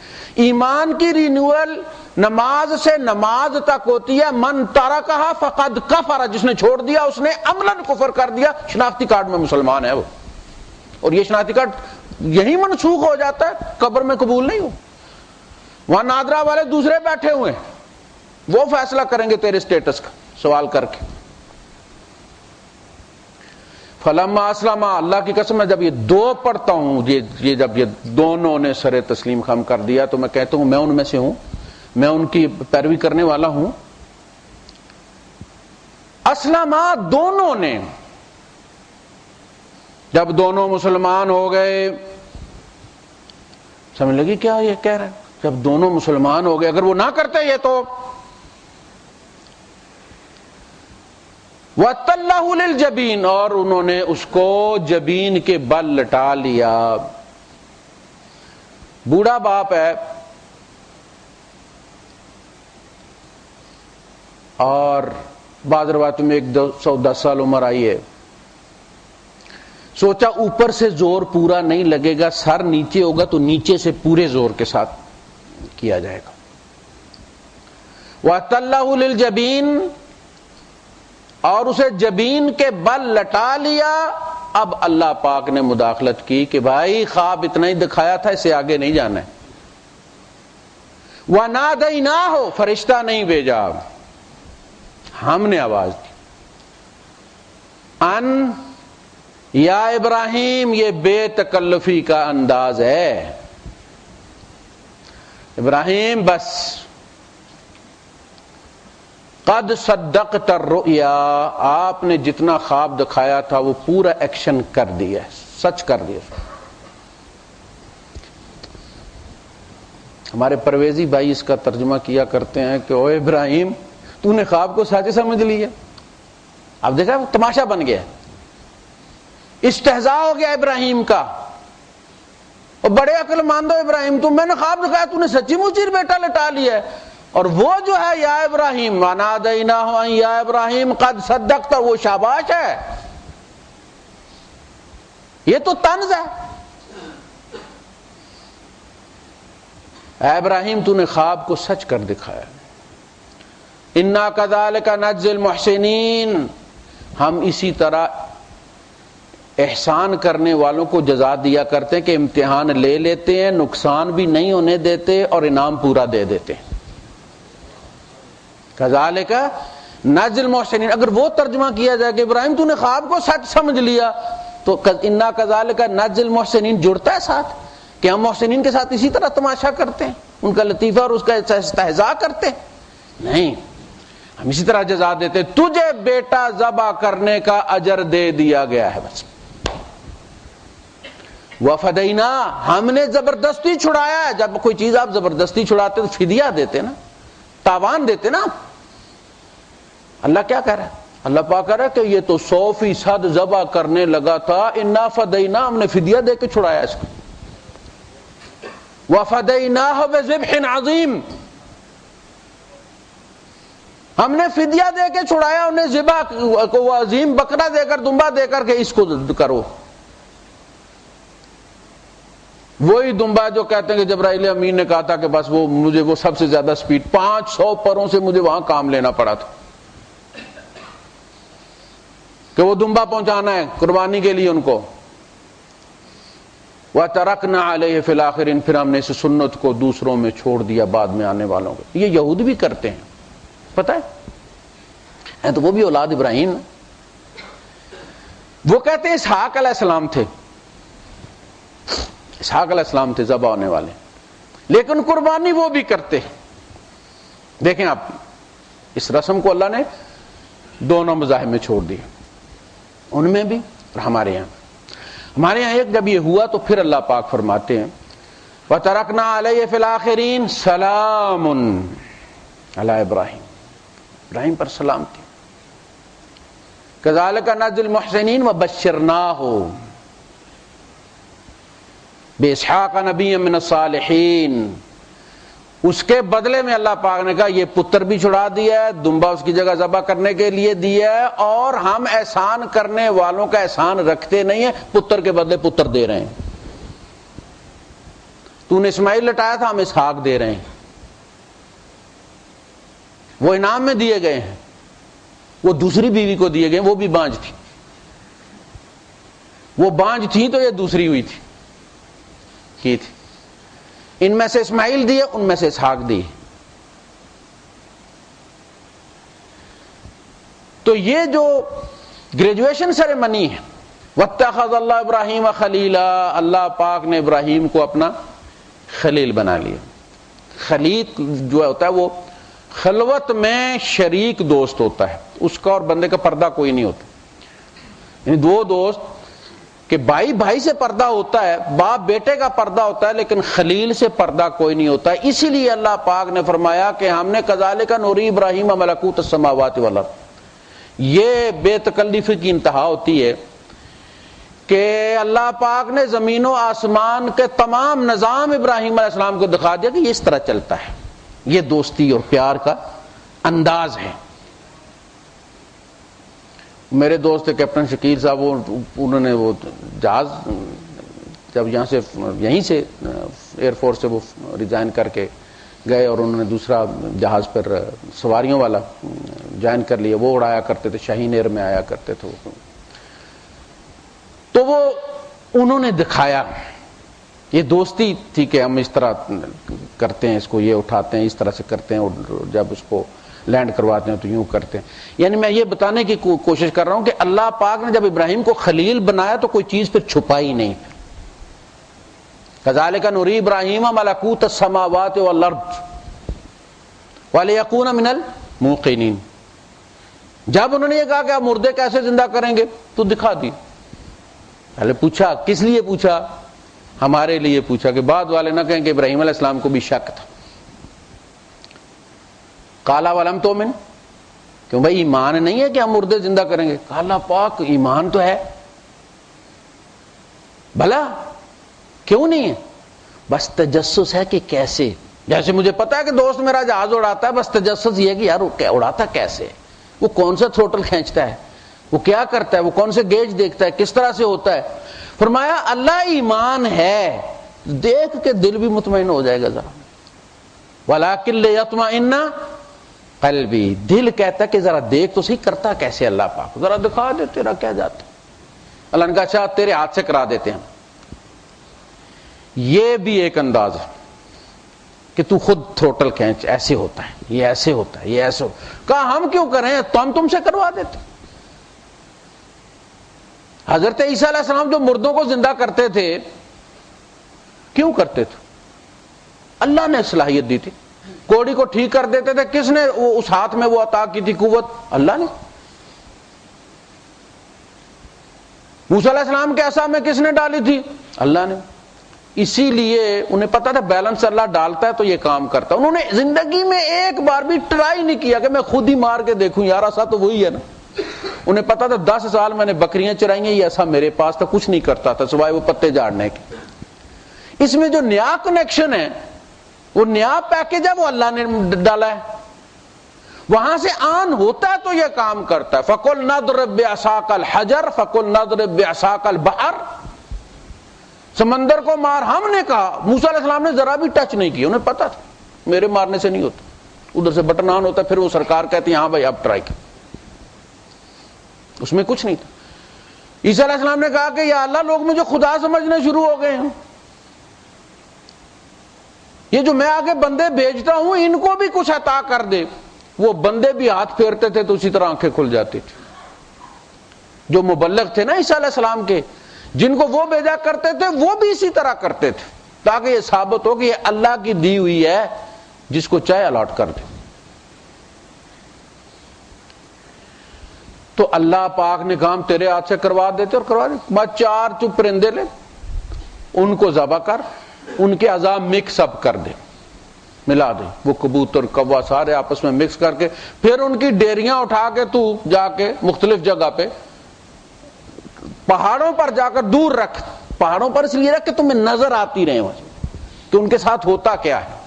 ایمان کی رینیول نماز سے نماز تک ہوتی ہے۔ من ترکھا فقد کفر، جس نے چھوڑ دیا اس نے عملاً کفر کر دیا، شناختی کارڈ میں مسلمان ہے وہ، اور یہ شناختی کارڈ یہی منسوخ ہو جاتا ہے، قبر میں قبول نہیں ہو۔ وہاں نادرا والے دوسرے بیٹھے ہوئے ہیں، وہ فیصلہ کریں گے تیرے اسٹیٹس کا سوال کر کے۔ فلما اسلم، اللہ کی قسم ہے جب یہ دو پڑھتا ہوں، یہ جب یہ دونوں نے سر تسلیم خم کر دیا تو میں کہتا ہوں میں ان میں سے ہوں، میں ان کی پیروی کرنے والا ہوں۔ اسلم، دونوں نے، جب دونوں مسلمان ہو گئے، سمجھ لگی کیا یہ کہہ رہا ہے؟ جب دونوں مسلمان ہو گئے، اگر وہ نہ کرتے یہ تو وَتَلَّهُ لِلْجَبِينِ، اور انہوں نے اس کو جبین کے بل لٹا لیا۔ بوڑھا باپ ہے اور بعض روایتوں میں 110 سال عمر آئی ہے، سوچا اوپر سے زور پورا نہیں لگے گا، سر نیچے ہوگا تو نیچے سے پورے زور کے ساتھ کیا جائے گا۔ وَأَتَلَّهُ لِلْجَبِينِ، اور اسے جبین کے بل لٹا لیا۔ اب اللہ پاک نے مداخلت کی کہ بھائی خواب اتنا ہی دکھایا تھا، اسے آگے نہیں جانا ہے۔ وَنَادَيْنَاهُ، فرشتہ نہیں بھیجا، ہم نے آواز دی۔ ان یا ابراہیم، یہ بے تکلفی کا انداز ہے۔ ابراہیم بس، قد صدقت الرؤیا، آپ نے جتنا خواب دکھایا تھا وہ پورا ایکشن کر دیا، سچ کر دیا۔ ہمارے پرویزی بھائی اس کا ترجمہ کیا کرتے ہیں کہ او ابراہیم، تو نے خواب کو سچ سمجھ لیا۔ اب دیکھا وہ تماشا بن گیا، استہزاء ہو گیا ابراہیم کا۔ اور بڑے عقل مند ہو ابراہیم، تم، میں نے خواب دکھایا، تو نے سچی مچی بیٹا لٹا لیا ہے۔ اور وہ جو ہے یا ابراہیم، وَنَادَيْنَاهُ أَن یا ابراہیم قد صدقت، وہ شاباش ہے، یہ تو طنز ہے۔ اے ابراہیم، تو نے خواب کو سچ کر دکھایا۔ اِنَّا كَذَلِكَ نَجْزِي الْمُحْسِنِينَ، ہم اسی طرح احسان کرنے والوں کو جزا دیا کرتے ہیں کہ امتحان لے لیتے ہیں، نقصان بھی نہیں ہونے دیتے اور انعام پورا دے دیتے ہیں۔ کذالک نجزی المحسنین، اگر وہ ترجمہ کیا جائے کہ ابراہیم تو نے خواب کو سچ سمجھ لیا، تو انا کذالک نجزی المحسنین جڑتا ہے ساتھ کہ ہم محسنین کے ساتھ اسی طرح تماشا کرتے ہیں، ان کا لطیفہ اور اس کا استہزاء کرتے ہیں؟ نہیں، ہم اسی طرح جزا دیتے، تجھے بیٹا ذبح کرنے کا اجر دے دیا گیا ہے بس۔ وفدینا، ہم نے زبردستی چھڑایا ہے۔ جب کوئی چیز آپ زبردستی چھڑاتے تو فدیہ دیتے نا، تاوان دیتے نا۔ اللہ کیا کہہ رہا ہے؟ اللہ پاک کہہ رہا ہے کہ یہ تو 100% ذبح کرنے لگا تھا، انا فدینا، ہم نے فدیہ دے کے چھڑایا اس کو۔ وفدیناہ بذبح عظیم، ہم نے فدیہ دے کے چھڑایا انہیں، ذبح کو عظیم بکرا دے کر، دمبا دے کر کہ اس کو کرو۔ وہی دمبا جو کہتے ہیں کہ جبرائیل امین نے کہا تھا کہ بس وہ مجھے وہ سب سے زیادہ سپیڈ 500 پروں سے مجھے وہاں کام لینا پڑا تھا کہ وہ دمبا پہنچانا ہے قربانی کے لیے ان کو۔ وَتَرَكْنَا عَلَيْهِ فِي الْآخِرِينَ، پھر ہم نے اس سنت کو دوسروں میں چھوڑ دیا، بعد میں آنے والوں کو۔ یہ یہود بھی کرتے ہیں، پتہ ہے تو وہ بھی اولاد ابراہیم۔ وہ کہتے ہیں اسحاق علیہ السلام تھے، اسحاق علیہ السلام تھے ذبح ہونے والے، لیکن قربانی وہ بھی کرتے ہیں۔ دیکھیں آپ، اس رسم کو اللہ نے دونوں مذاہب میں چھوڑ دیا، ان میں بھی اور ہمارے یہاں ایک جب یہ ہوا تو پھر اللہ پاک فرماتے ہیں وَتَرَكْنَا عَلَيْهِ فِي الْآخِرِينَ سَلَامٌ عَلَىٰ ابراہیم، ابراہیم پر سلام تھی۔ كَذَلِكَ نَجْزِي الْمُحْسِنِينَ وَبَشِّرْنَاهُ بِإِسْحَاقَ نَبِيًّا مِّنَ الصَّالِحِينَ، اس کے بدلے میں اللہ پاک نے کہا یہ پتر بھی چھڑا دیا ہے، دمبا اس کی جگہ ذبح کرنے کے لیے دیا ہے، اور ہم احسان کرنے والوں کا احسان رکھتے نہیں ہیں، پتر کے بدلے پتر دے رہے ہیں۔ تو نے اسماعیل لٹایا تھا، ہم اسحاق دے رہے ہیں، وہ انعام میں دیے گئے ہیں، وہ دوسری بیوی کو دیے گئے، وہ بھی بانجھ تھی، وہ بانجھ تھی تو یہ دوسری ہوئی تھی کی تھی، ان میں سے اسماعیل دیے، ان میں سے اسحاق دیے۔ تو یہ جو گریجویشن سیریمنی ہے، وَاتَّخَذَ اللَّهُ إِبْرَاهِيمَ خَلِيلًا، اللہ پاک نے ابراہیم کو اپنا خلیل بنا لیا۔ خلیل جو ہوتا ہے وہ خلوت میں شریک دوست ہوتا ہے، اس کا اور بندے کا پردہ کوئی نہیں ہوتا، یعنی دو دوست کہ بھائی بھائی سے پردہ ہوتا ہے، باپ بیٹے کا پردہ ہوتا ہے، لیکن خلیل سے پردہ کوئی نہیں ہوتا۔ اسی لیے اللہ پاک نے فرمایا کہ ہم نے کذالک نوری ابراہیم ملکوت السماوات والارض، یہ بے تکلفی کی انتہا ہوتی ہے کہ اللہ پاک نے زمین و آسمان کے تمام نظام ابراہیم علیہ السلام کو دکھا دیا کہ یہ اس طرح چلتا ہے، یہ دوستی اور پیار کا انداز ہے۔ میرے دوست کیپٹن شکیل صاحب، انہوں نے وہ جہاز جب یہیں سے ایئر فورس سے وہ ریزائن کر کے گئے اور انہوں نے دوسرا جہاز پر سواریوں والا جوائن کر لیا، وہ اڑایا کرتے تھے، شاہین ایئر میں آیا کرتے تھے. تو وہ انہوں نے دکھایا، یہ دوستی تھی کہ ہم اس طرح کرتے ہیں، اس کو یہ اٹھاتے ہیں، اس طرح سے کرتے ہیں، اور جب اس کو لینڈ کرواتے ہیں تو یوں کرتے ہیں. یعنی میں یہ بتانے کی کوشش کر رہا ہوں کہ اللہ پاک نے جب ابراہیم کو خلیل بنایا تو کوئی چیز پھر چھپائی نہیں. کذالک نری ابراہیم ملکوت السماوات والارض ولیکون من الموقنین. جب انہوں نے یہ کہا کہ آپ مردے کیسے زندہ کریں گے تو دکھا دی. پہلے پوچھا کس لیے پوچھا؟ ہمارے لیے پوچھا کہ بعد والے نہ کہیں کہ ابراہیم علیہ السلام کو بھی شک تھا. قال ولم تؤمن، کیوں بھائی ایمان نہیں ہے کہ ہم مردے زندہ کریں گے؟ کہا اللہ پاک ایمان تو ہے. بھلا کیوں نہیں ہے؟ بس تجسس ہے کہ کیسے. جیسے مجھے پتا ہے کہ دوست میرا جہاز اڑاتا ہے، بس تجسس یہ ہے کہ یار وہ اڑاتا کیسے، وہ کون سا تھروٹل کھینچتا ہے، وہ کیا کرتا ہے، وہ کون سے گیج دیکھتا ہے، کس طرح سے ہوتا ہے. فرمایا اللہ ایمان ہے، دیکھ کے دل بھی مطمئن ہو جائے گا ذرا. وَلَٰكِن لِيَطْمَئِنَّ قلبی، دل کہتا ہے کہ ذرا دیکھ تو صحیح کرتا کیسے اللہ پاک، ذرا دکھا دے تیرا کیا جاتا. اللہ نے کہا اچھا تیرے ہاتھ سے کرا دیتے ہیں. یہ بھی ایک انداز ہے کہ تو خود تھروٹل کھینچ، ایسے ہوتا ہے، یہ ایسے ہوتا ہے، یہ ایسے ہوتا ہے. کہا ہم کیوں کریں، تو ہم تم سے کروا دیتے. حضرت عیسیٰ علیہ السلام جو مردوں کو زندہ کرتے تھے، کیوں کرتے تھے؟ اللہ نے صلاحیت دی تھی. کوڑی کو ٹھیک کر دیتے تھے، کس نے اس ہاتھ میں وہ عطا کی تھی قوت؟ اللہ نے. موسیٰ علیہ السلام کے عصا میں کس نے ڈالی تھی؟ اللہ نے. اسی لیے انہیں پتا تھا بیلنس اللہ ڈالتا ہے تو یہ کام کرتا. انہوں نے زندگی میں ایک بار بھی ٹرائی نہیں کیا کہ میں خود ہی مار کے دیکھوں، یار ایسا تو وہی ہے نا. انہیں پتا تھا 10 سال میں نے بکریاں چرائی ہیں، یہ ایسا میرے پاس تھا، کچھ نہیں کرتا تھا سوائے وہ پتے جھاڑنے کے. اس میں جو نیا کنیکشن ہے، وہ نیا پیکج ہے، وہ اللہ نے ڈالا ہے. وہاں سے آن ہوتا ہے تو یہ کام کرتا ہے. فَقُلْ نَضْرِبْ بِعَصَاكَ الْحَجَرَ فَقُلْ نَضْرِبْ بِعَصَاكَ الْبَحْرَ. سمندر کو مار. ہم نے کہا، موسیٰ علیہ السلام نے ذرا بھی ٹچ نہیں کیا. انہیں پتا تھا میرے مارنے سے نہیں ہوتا، ادھر سے بٹن آن ہوتا ہے. پھر وہ سرکار کہتی ہے ہاں بھائی اب ٹرائی کر. اس میں کچھ نہیں تھا. عیسیٰ علیہ السلام نے کہا کہ یا اللہ لوگ مجھے خدا سمجھنے شروع ہو گئے ہیں، یہ جو میں آگے بندے بھیجتا ہوں ان کو بھی کچھ عطا کر دے. وہ بندے بھی ہاتھ پھیرتے تھے تو اسی طرح آنکھیں کھل جاتی تھی. جو مبلغ تھے نا عیسیٰ علیہ السلام کے، جن کو وہ بھیجا کرتے تھے، وہ بھی اسی طرح کرتے تھے، تاکہ یہ ثابت ہو کہ یہ اللہ کی دی ہوئی ہے، جس کو چاہے الاٹ کر دے. تو اللہ پاک نے کام تیرے ہاتھ سے کروا دیتے اور کروا دیتے. میں 4 پرندے لے، ان کو ذبح کر، ان کے اعضاء مکس اپ کر دے، ملا دے. وہ کبوتر کوا سارے آپس میں مکس کر کے، پھر ان کی ڈیریاں اٹھا کے تو جا کے مختلف جگہ پہ پہاڑوں پر جا کر دور رکھ. پہاڑوں پر اس لیے رکھ کہ تمہیں نظر آتی رہے کہ ان کے ساتھ ہوتا کیا ہے.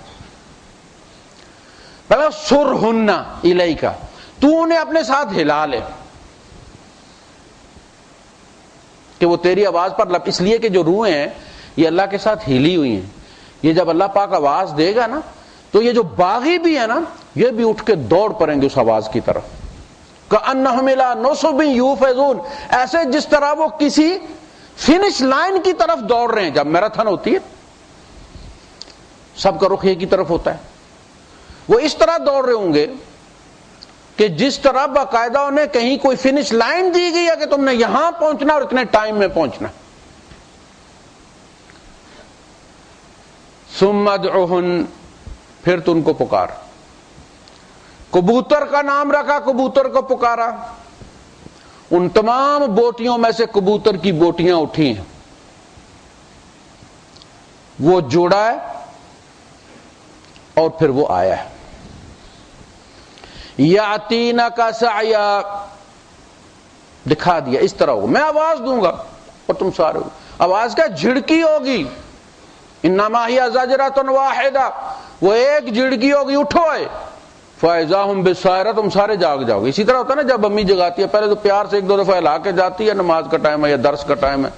سرہن الیک، تو انہیں اپنے ساتھ ہلا لے کہ وہ تیری آواز پر لپ. اس لیے کہ جو روحیں ہیں یہ اللہ کے ساتھ ہلی ہوئی ہیں. یہ جب اللہ پاک آواز دے گا نا تو یہ جو باغی بھی ہے نا یہ بھی اٹھ کے دوڑ پڑیں گے اس آواز کی طرف. کأنہم الی نصب یوفضون، ایسے جس طرح وہ کسی فنش لائن کی طرف دوڑ رہے ہیں. جب میراتھن ہوتی ہے سب کا رخ ایک کی طرف ہوتا ہے، وہ اس طرح دوڑ رہے ہوں گے کہ جس طرح باقاعدہ انہیں کہیں کوئی فنش لائن دی گئی ہے کہ تم نے یہاں پہنچنا اور اتنے ٹائم میں پہنچنا. ثم ادعوہن، پھر تو ان کو پکار. کبوتر کا نام رکھا، کبوتر کو پکارا. ان تمام بوٹیوں میں سے کبوتر کی بوٹیاں اٹھی ہیں، وہ جوڑا ہے اور پھر وہ آیا ہے. یاتینک سعیا، دکھا دیا اس طرح ہوگا. میں آواز دوں گا اور تم سارے ہو. آواز کا جھڑکی ہوگی. انما ہی زجرۃ واحدہ، وہ ایک جھڑکی ہوگی، اٹھو ہے. فَإِذَا هُمْ بِالسَّاهِرَةِ، تم سارے جاگ جاؤ گے. اسی طرح ہوتا ہے نا جب امی جگاتی ہے، پہلے تو پیار سے ایک دو دفعہ ہلا کے جاتی ہے، نماز کا ٹائم ہے یا درس کا ٹائم ہے،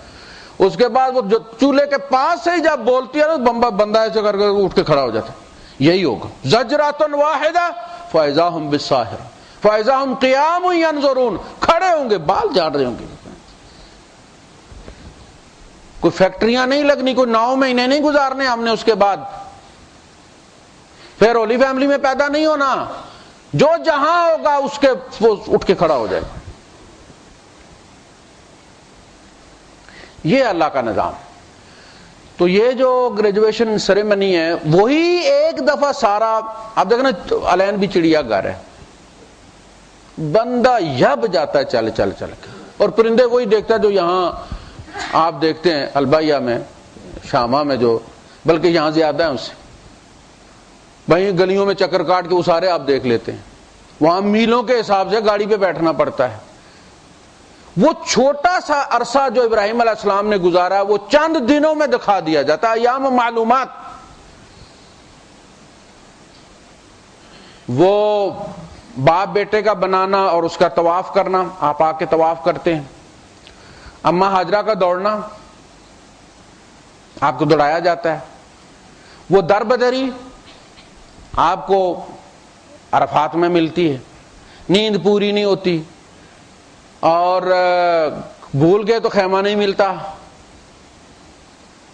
اس کے بعد وہ جو چولہے کے پاس سے ہی جب بولتی ہے نا بندہ ایسے کر کے اٹھ کے کھڑا ہو جاتا ہے. یہی ہوگا زجرۃ واحدہ فاذا ہم بالساہرہ فاذا ہم قیام ینظرون، کھڑے ہوں گے، بال جھاڑ رہے ہوں گے. کوئی فیکٹریاں نہیں لگنی، کوئی 9 مہینے نہیں گزارنے ہم نے، اس کے بعد پھر ہولی فیملی میں پیدا نہیں ہونا. جو جہاں ہوگا اس کے وہ اٹھ کے کھڑا ہو جائے گا. یہ اللہ کا نظام. تو یہ جو گریجویشن سیریمنی ہے وہی ایک دفعہ سارا، آپ دیکھنا الین بھی چڑیا گھر ہے، بندہ یب جاتا ہے چل چل چل کے، اور پرندے وہی دیکھتا ہے جو یہاں آپ دیکھتے ہیں البیہ میں، شامہ میں، جو بلکہ یہاں زیادہ ہے اس سے. وہیں گلیوں میں چکر کاٹ کے وہ سارے آپ دیکھ لیتے ہیں. وہاں میلوں کے حساب سے گاڑی پہ بیٹھنا پڑتا ہے. وہ چھوٹا سا عرصہ جو ابراہیم علیہ السلام نے گزارا وہ چند دنوں میں دکھا دیا جاتا ہے، ایام معلومات. وہ باپ بیٹے کا بنانا اور اس کا طواف کرنا، آپ آ کے طواف کرتے ہیں. اماں ہاجرہ کا دوڑنا، آپ کو دوڑایا جاتا ہے. وہ در بدری آپ کو عرفات میں ملتی ہے، نیند پوری نہیں ہوتی، اور بھول گئے تو خیمہ نہیں ملتا.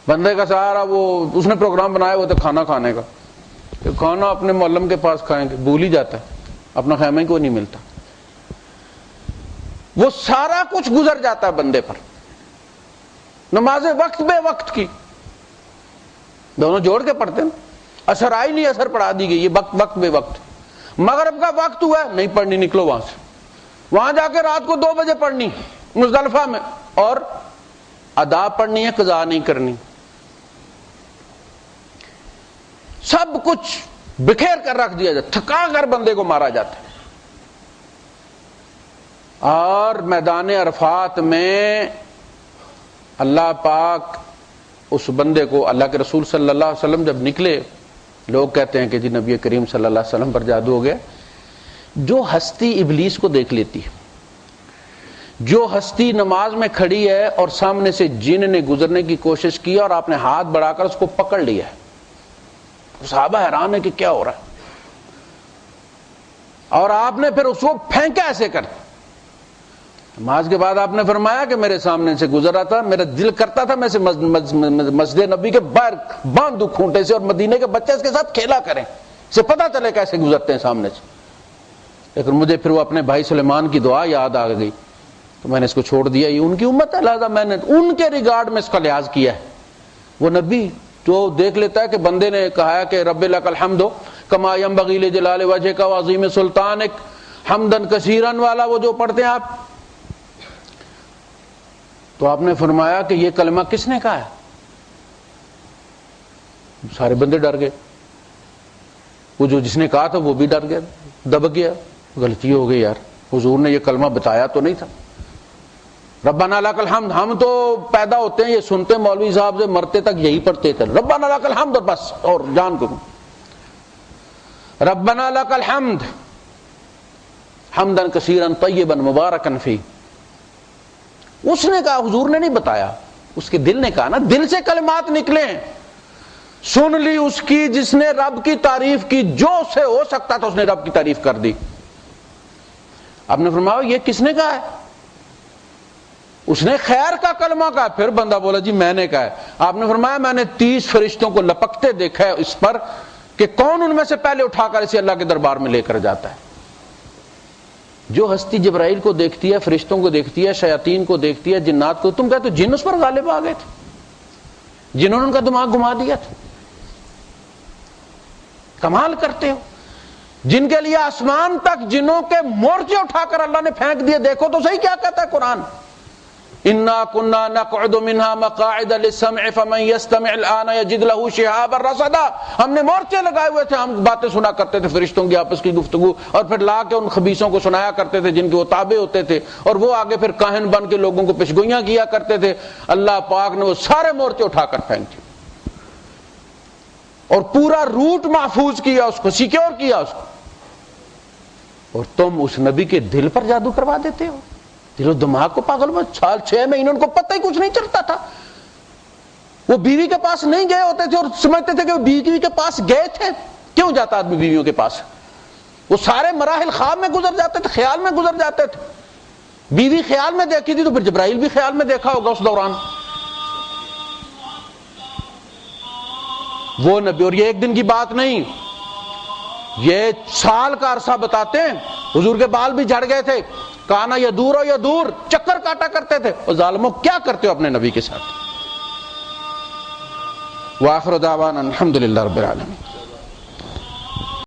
بندے کا سہارا وہ اس نے پروگرام بنایا وہ تو کھانا کھانے کا، کھانا اپنے معلم کے پاس کھائیں گے، بھول ہی جاتا ہے، اپنا خیمہ ہی کوئی نہیں ملتا. وہ سارا کچھ گزر جاتا ہے بندے پر. نمازیں وقت بے وقت کی دونوں جوڑ کے پڑھتے ہیں، اثر آئی نہیں، اثر پڑھا دی گئی. یہ وقت بے وقت. مغرب کا وقت ہوا ہے، نہیں پڑھنی، نکلو وہاں سے. وہاں جا کے رات کو 2 بجے پڑھنی مزدلفہ میں، اور ادا پڑھنی ہے، قضا نہیں کرنی. سب کچھ بکھیر کر رکھ دیا جاتا، تھکا کر بندے کو مارا جاتا ہے. اور میدان عرفات میں اللہ پاک اس بندے کو، اللہ کے رسول صلی اللہ علیہ وسلم جب نکلے، لوگ کہتے ہیں کہ جی نبی کریم صلی اللہ علیہ وسلم پر جادو ہو گیا. جو ہستی ابلیس کو دیکھ لیتی ہے، جو ہستی نماز میں کھڑی ہے اور سامنے سے جن نے گزرنے کی کوشش کی اور آپ نے ہاتھ بڑھا کر اس کو پکڑ لیا ہے، صحابہ حیران ہے کہ کیا ہو رہا ہے. اور آپ نے پھر اس کو پھینکا ایسے کر. نماز کے بعد آپ نے فرمایا کہ میرے سامنے سے گزر رہا تھا، میرا دل کرتا تھا میں سے مسجد نبی کے باہر باندھ دوں کھونٹے سے، اور مدینے کے بچے اس کے ساتھ کھیلا کریں، اسے پتہ چلے کیسے گزرتے ہیں سامنے سے. لیکن مجھے پھر وہ اپنے بھائی سلیمان کی دعا یاد آ گئی تو میں نے اس کو چھوڑ دیا. یہ ان کی امت ہے، لہذا میں نے ان کے ریگارڈ میں اس کا لحاظ کیا ہے. وہ نبی جو دیکھ لیتا ہے کہ بندے نے کہا کہ رب لک الحمد کما ینبغی لجلال وجہک وعظیم سلطانک حمدن کثیرا والا، وہ جو پڑھتے ہیں آپ، تو آپ نے فرمایا کہ یہ کلمہ کس نے کہا ہے؟ سارے بندے ڈر گئے. وہ جو جس نے کہا تھا وہ بھی ڈر گیا، دب گیا. غلطی ہو گئی یار، حضور نے یہ کلمہ بتایا تو نہیں تھا. ربنا لک الحمد، ہم تو پیدا ہوتے ہیں یہ سنتے مولوی صاحب سے، مرتے تک یہی پڑھتے تھے، ربنا لک الحمد، اور بس، اور جان کو ربنا لک الحمد حمدا کثیرا طیبا مبارکا فیہ. اس نے کہا، حضور نے نہیں بتایا، اس کے دل نے کہا نا، دل سے کلمات نکلے ہیں. سن لی اس کی جس نے رب کی تعریف کی، جو سے ہو سکتا تھا اس نے رب کی تعریف کر دی. آپ نے فرمایا یہ کس نے کہا ہے؟ اس نے خیر کا کلمہ کہا. پھر بندہ بولا جی میں نے کہا ہے. آپ نے فرمایا میں نے 30 فرشتوں کو لپکتے دیکھا ہے اس پر کہ کون ان میں سے پہلے اٹھا کر اسے اللہ کے دربار میں لے کر جاتا ہے. جو ہستی جبرائیل کو دیکھتی ہے، فرشتوں کو دیکھتی ہے، شیاطین کو دیکھتی ہے، جنات کو، تم کہتے ہو جن اس پر غالب آ گئے تھے، جنہوں نے ان کا دماغ گھما دیا تھا. کمال کرتے ہو. جن کے لیے آسمان تک جنوں کے مورچے اٹھا کر اللہ نے پھینک دیے. دیکھو تو صحیح کیا کہتا ہے قرآن، انا كنا نقعد منها مقاعد للسمع فمن يستمع الان يجد له شهابا رصدا. ہم نے مورچے لگائے ہوئے تھے، ہم باتیں سنا کرتے تھے فرشتوں کی آپس کی گفتگو، اور پھر لا کے ان خبیثوں کو سنایا کرتے تھے جن کے وہ تابع ہوتے تھے، اور وہ آگے پھر کاہن بن کے لوگوں کو پیشگوئیاں کیا کرتے تھے. اللہ پاک نے وہ سارے مورچے اٹھا کر پھینک دیے اور پورا روٹ محفوظ کیا، اس کو سیکیور کیا اس کو. اور تم اس نبی کے دل پر جادو کروا دیتے ہو، دل و دماغ کو پاگل میں 6 مہینے ان کو پتہ ہی کچھ نہیں چلتا تھا. وہ بیوی کے پاس نہیں گئے ہوتے تھے اور سمجھتے تھے کہ وہ بیوی کے پاس گئے تھے. کیوں جاتا آدمی بیویوں کے پاس؟ وہ سارے مراحل خواب میں گزر جاتے تھے، خیال میں گزر جاتے تھے. بیوی خیال میں دیکھی تھی تو پھر جبرائیل بھی خیال میں دیکھا ہوگا اس دوران. وہ نبی، اور یہ ایک دن کی بات نہیں، یہ سال کا عرصہ بتاتے ہیں. حضور کے بال بھی جھڑ گئے تھے، کانا یا دور ہو یا دور چکر کاٹا کرتے تھے. اور ظالموں کیا کرتے ہو اپنے نبی کے ساتھ. وآخر دعوانا الحمدللہ رب العالمین.